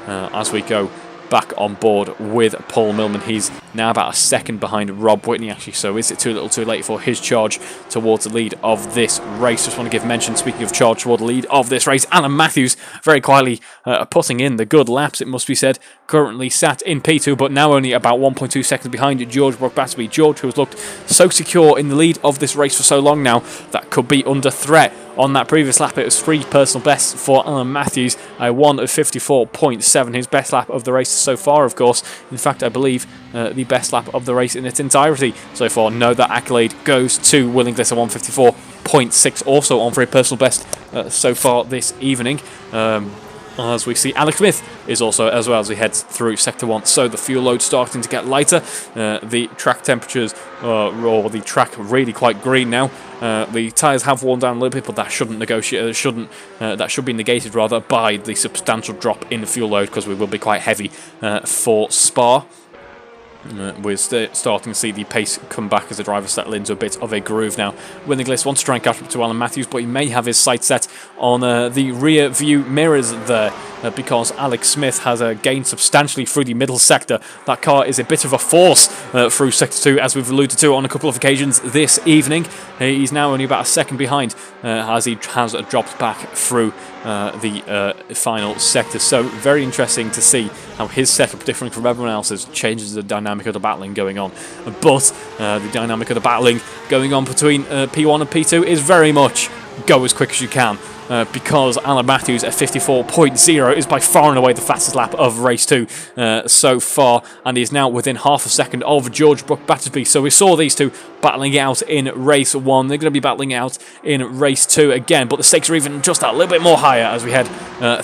As we go back on board with Paul Millman, he's now about a second behind Rob Whitney actually, so is it too little too late for his charge towards the lead of this race? Just want to give mention, speaking of charge toward the lead of this race, Alan Matthews very quietly putting in the good laps, it must be said, currently sat in P2 but now only about 1.2 seconds behind George Buck-Batterby. George, who has looked so secure in the lead of this race for so long now, that could be under threat. On that previous lap, it was 3 personal bests for Alan Matthews, a 1 of 54.7, his best lap of the race so far, of course. In fact, I believe the best lap of the race in its entirety so far. No, that accolade goes to Willingliss, a 154.6, also on for a personal best so far this evening. As we see, Alex Smith is also as well as he heads through Sector 1. So the fuel load starting to get lighter. The track temperatures, or the track really quite green now. The tyres have worn down a little bit, but that that should be negated rather by the substantial drop in the fuel load, because we will be quite heavy for Spa. We're starting to see the pace come back as the drivers settle into a bit of a groove now. Willingliss wants to try and catch up to Alan Matthews, but he may have his sights set on the rear view mirrors there. because Alex Smith has gained substantially through the middle sector. That car is a bit of a force through Sector 2, as we've alluded to on a couple of occasions this evening. He's now only about a second behind as he has dropped back through the final sector. So very interesting to see how his setup, different from everyone else's, changes the dynamic of the battling going on. But the dynamic of the battling going on between P1 and P2 is very much go as quick as you can. Because Alan Matthews at 54.0 is by far and away the fastest lap of race 2 so far, and he is now within half a second of George Brook Battersby. So we saw these two battling out in race 1. They're going to be battling out in race 2 again, but the stakes are even just a little bit more higher as we head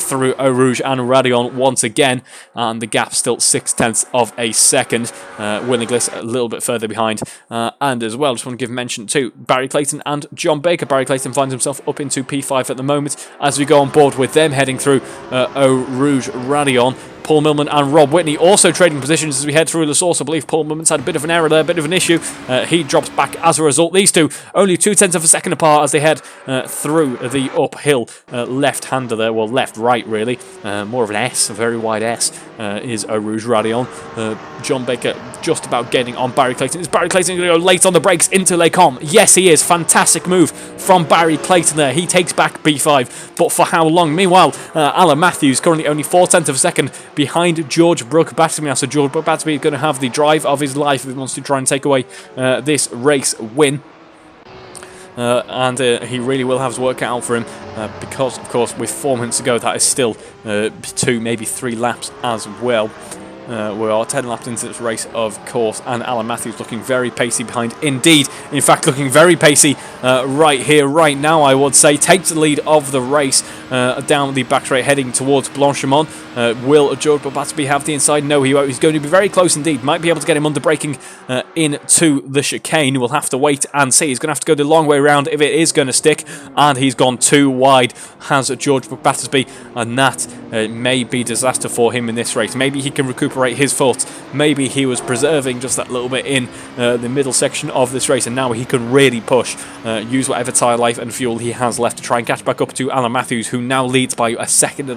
through Eau Rouge and Radion once again, and the gap still 0.6 of a second. Will Inglis a little bit further behind, and as well, just want to give mention to Barry Clayton and John Baker. Barry Clayton finds himself up into P5 at the moment as we go on board with them heading through Eau Rouge Radion. Paul Millman and Rob Whitney also trading positions as we head through the source. I believe Paul Millman's had a bit of an error there, a bit of an issue. He drops back as a result. These two only 0.2 of a second apart as they head through the uphill left-hander there. Well, left-right really. More of an S, a very wide S is Eau Rouge Radion. John Baker just about getting on Barry Clayton. Is Barry Clayton going to go late on the brakes into Les Combes? Yes, he is. Fantastic move from Barry Clayton there. He takes back B5, but for how long? Meanwhile, Alan Matthews currently only 0.4 of a second behind George Brook Battersby. So George Brook Battersby is going to have the drive of his life if he wants to try and take away this race win. And he really will have his work cut out for him because, of course, with 4 minutes to go, that is still 2, maybe 3 laps as well. We are 10 laps into this race, of course, and Alan Matthews looking very pacey behind. Indeed, in fact, looking very pacey right here, right now, I would say. Takes the lead of the race down the back straight, heading towards Blanchimont. Will George Battersby have the inside? No, he won't. He's going to be very close indeed. Might be able to get him under braking into the chicane. We'll have to wait and see. He's going to have to go the long way around if it is going to stick, and he's gone too wide, has George Battersby, and that may be disaster for him in this race. Maybe he can recuperate his faults. Maybe he was preserving just that little bit in the middle section of this race, and now he can really push, use whatever tyre life and fuel he has left to try and catch back up to Alan Matthews, who now leads by 1.5 seconds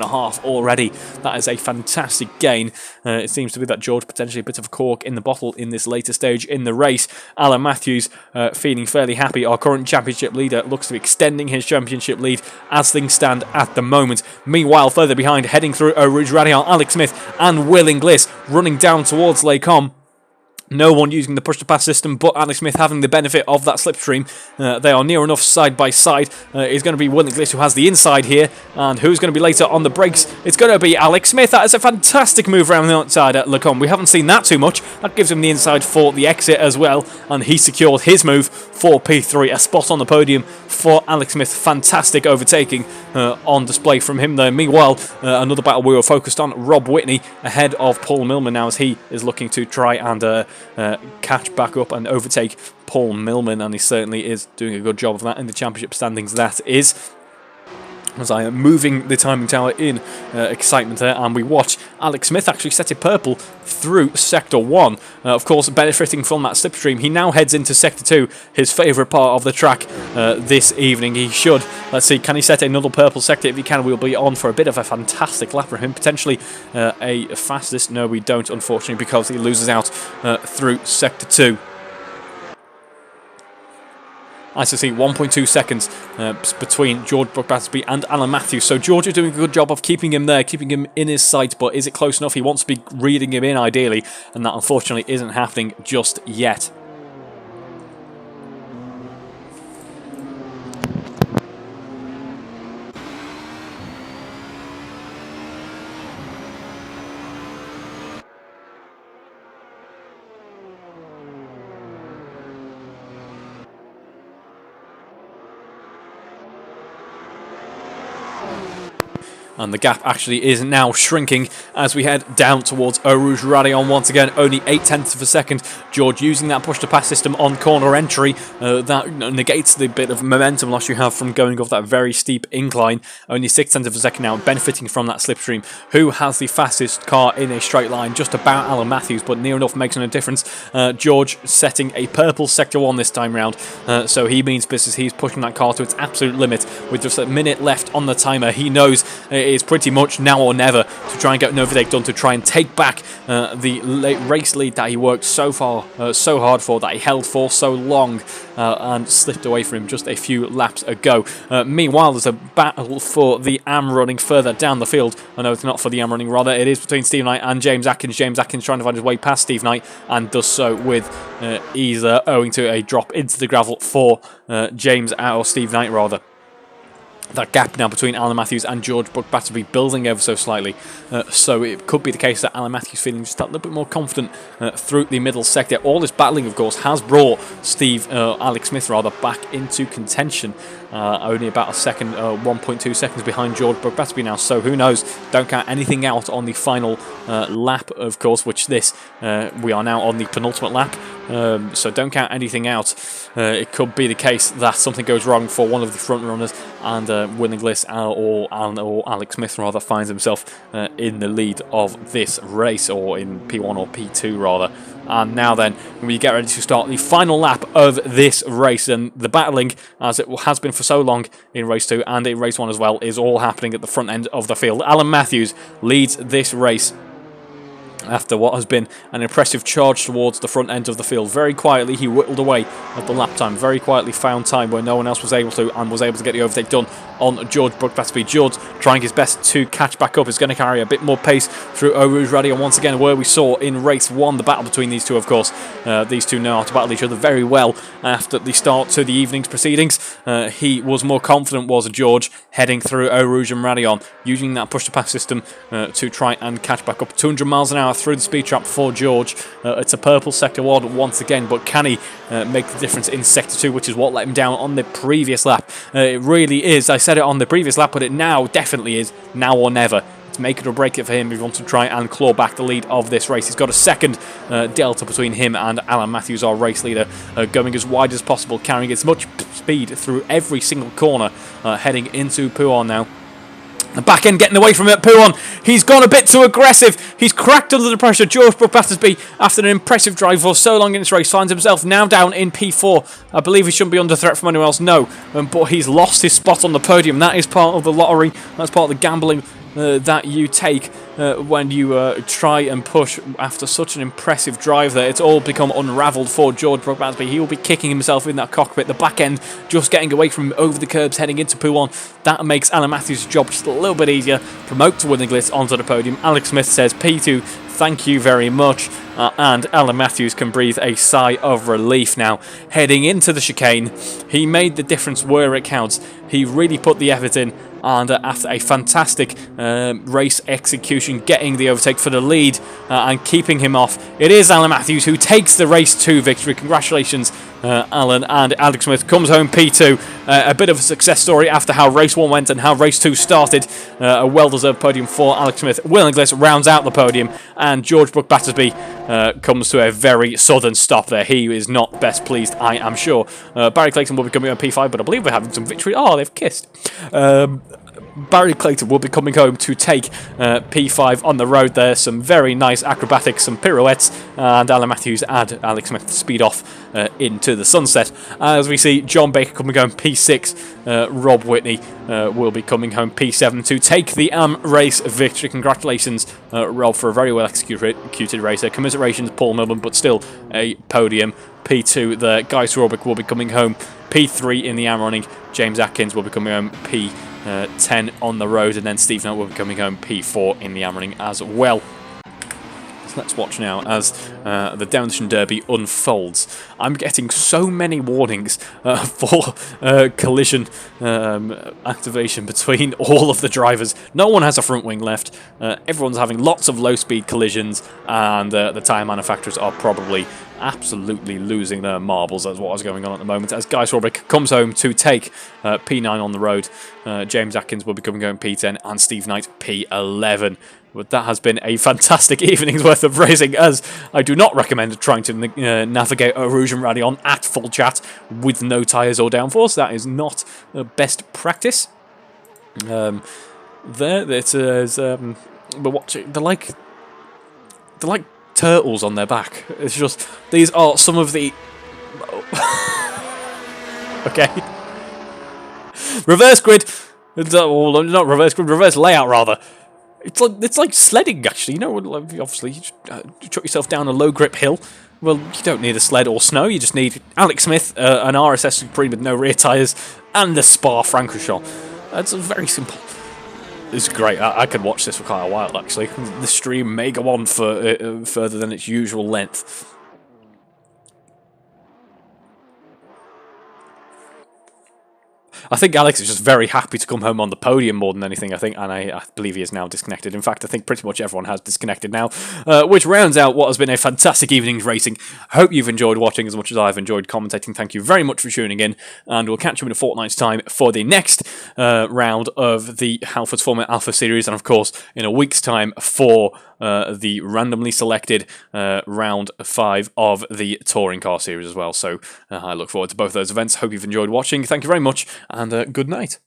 already. That is a fantastic gain. It seems to be that George potentially a bit of a cork in the bottle in this later stage in the race. Alan Matthews feeling fairly happy. Our current championship leader looks to be extending his championship lead as things stand at the moment. Meanwhile, further behind, heading through Eau Rouge Radion, Alex Smith and Will Inglis running down towards Les Combes. No one using the push-to-pass system, but Alex Smith having the benefit of that slipstream. They are near enough side by side. It's going to be Will Inglis who has the inside here, and who's going to be later on the brakes? It's going to be Alex Smith. That is a fantastic move around the outside at Les Combes. We haven't seen that too much. That gives him the inside for the exit as well, and he secured his move for P3. A spot on the podium for Alex Smith. Fantastic overtaking on display from him there. Meanwhile, another battle we were focused on, Rob Whitney ahead of Paul Millman now as he is looking to try and catch back up and overtake Paul Millman, and he certainly is doing a good job of that in the championship standings. That is, as I am moving the timing tower in excitement there, and we watch Alex Smith actually set it purple through Sector 1. Of course, benefiting from that slipstream, he now heads into Sector 2, his favourite part of the track this evening. He should, let's see, can he set another purple sector? If he can, we'll be on for a bit of a fantastic lap for him, potentially a fastest. No, we don't, unfortunately, because he loses out through Sector 2. As I see, 1.2 seconds between George Brook Battersby and Alan Matthews. So George is doing a good job of keeping him there, keeping him in his sight, but is it close enough? He wants to be reading him in, ideally, and that unfortunately isn't happening just yet. And the gap actually is now shrinking as we head down towards Eau Rouge Radion once again. Only 0.8 of a second. George using that push-to-pass system on corner entry. That negates the bit of momentum loss you have from going off that very steep incline. Only 0.6 of a second now, benefiting from that slipstream. Who has the fastest car in a straight line? Just about Alan Matthews, but near enough makes no difference. George setting a purple Sector 1 this time round. So he means business. He's pushing that car to its absolute limit with just a minute left on the timer. He knows is pretty much now or never to try and get an overtake done, to try and take back the race lead that he worked so hard for, that he held for so long and slipped away from him just a few laps ago. Meanwhile, there's a battle for the AM running further down the field. I know it's not for the AM running, rather it is between Steve Knight and James Atkins. James Atkins trying to find his way past Steve Knight and does so with ease, owing to a drop into the gravel for Steve Knight rather. That gap now between Alan Matthews and George Batterby building ever so slightly. So it could be the case that Alan Matthews feeling just a little bit more confident through the middle sector. All this battling, of course, has brought Alex Smith back into contention. Only about a second, 1.2 seconds behind George Batterby now. So who knows? Don't count anything out on the final lap, of course, which we are now on the penultimate lap. So don't count anything out. It could be the case that something goes wrong for one of the front runners, and Willingless or Alex Smith finds himself in the lead of this race, or in P1 or P2 rather. And now then, we get ready to start the final lap of this race, and the battling, as it has been for so long in race 2 and in race 1 as well, is all happening at the front end of the field. Alan Matthews leads this race after what has been an impressive charge towards the front end of the field. Very quietly, he whittled away at the lap time. Very quietly found time where no one else was able to, and was able to get the overtake done on George Batterby. George trying his best to catch back up. Is going to carry a bit more pace through Eau Rouge Radio once again, where we saw in race 1 the battle between these two, of course. These two know how to battle each other very well after the start to the evening's proceedings. He was more confident, was George, heading through Eau Rouge and Radion, using that push-to-pass system to try and catch back up. 200 miles an hour through the speed trap for George. It's a purple sector 1 once again, but can he make the difference in sector 2, which is what let him down on the previous lap? It really is. I said it on the previous lap, but it now definitely is now or never. It's make it or break it for him if he wants to try and claw back the lead of this race. He's got a second delta between him and Alan Matthews, our race leader, going as wide as possible, carrying as much speed through every single corner, heading into Pouhon now. The back end getting away from it. Pouhon, he's gone a bit too aggressive. He's cracked under the pressure. George Batterby, after an impressive drive for so long in this race, finds himself now down in P4. I believe he shouldn't be under threat from anyone else. No, but he's lost his spot on the podium. That is part of the lottery. That's part of the gambling that you take when you try and push after such an impressive drive there. It's all become unravelled for George Batterby. He will be kicking himself in that cockpit. The back end just getting away from him over the curbs, heading into Pouhon. That makes Alan Matthews' job just a little bit easier. Promote to Willingless onto the podium. Alex Smith says P2, thank you very much. And Alan Matthews can breathe a sigh of relief now. Heading into the chicane, he made the difference where it counts. He really put the effort in, and after a fantastic race execution, getting the overtake for the lead and keeping him off, it is Alan Matthews who takes the race 2 victory. Congratulations, Alan. And Alex Smith comes home P2. A bit of a success story after how race 1 went and how race 2 started. A well-deserved podium for Alex Smith. Willingless rounds out the podium, and George Batterby comes to a very sudden stop there. He is not best pleased, I am sure. Barry Clayton will be coming on P5, but I believe we're having some victory. Oh, they've kissed. Barry Clayton will be coming home to take P5 on the road there. Some very nice acrobatics, some pirouettes, and Alan Matthews and Alex Smith speed off into the sunset. As we see John Baker coming home P6, Rob Whitney will be coming home P7 to take the race victory. Congratulations, Rob, for a very well executed race. Commiserations, Paul Millman, but still a podium. P2 there. Guy Swarbrick will be coming home P3 in the AM running. James Atkins will be coming home P10 on the road, and then Steve Knight will be coming home P4 in the AM running as well. So let's watch now as the Demolition Derby unfolds. I'm getting so many warnings for collision activation between all of the drivers. No one has a front wing left. Everyone's having lots of low-speed collisions, and the tyre manufacturers are probably absolutely losing their marbles as what is going on at the moment. As Guy Swarbrick comes home to take P9 on the road, James Atkins will be coming home P10, and Steve Knight P11. But that has been a fantastic evening's worth of racing, as I do not recommend trying to navigate Eau Rouge and Radion at full chat with no tyres or downforce. That is not best practice. There it is. But watching, they're like turtles on their back. It's just, these are some of the okay. Reverse grid. Well, not reverse layout rather. It's like sledding actually. You know, obviously you just, chuck yourself down a low grip hill. Well, you don't need a sled or snow. You just need Alex Smith, an RSS Supreme with no rear tyres, and a Spa Francorchamps. That's very simple. It's great. I could watch this for quite a while actually. The stream may go on for further than its usual length. I think Alex is just very happy to come home on the podium more than anything, I think, and I believe he is now disconnected. In fact, I think pretty much everyone has disconnected now, which rounds out what has been a fantastic evening's racing. I hope you've enjoyed watching as much as I've enjoyed commentating. Thank you very much for tuning in, and we'll catch you in a fortnight's time for the next round of the Halfords Formula Alpha Series, and of course, in a week's time for the randomly selected round 5 of the Touring Car Series as well. So I look forward to both those events. Hope you've enjoyed watching. Thank you very much, and good night.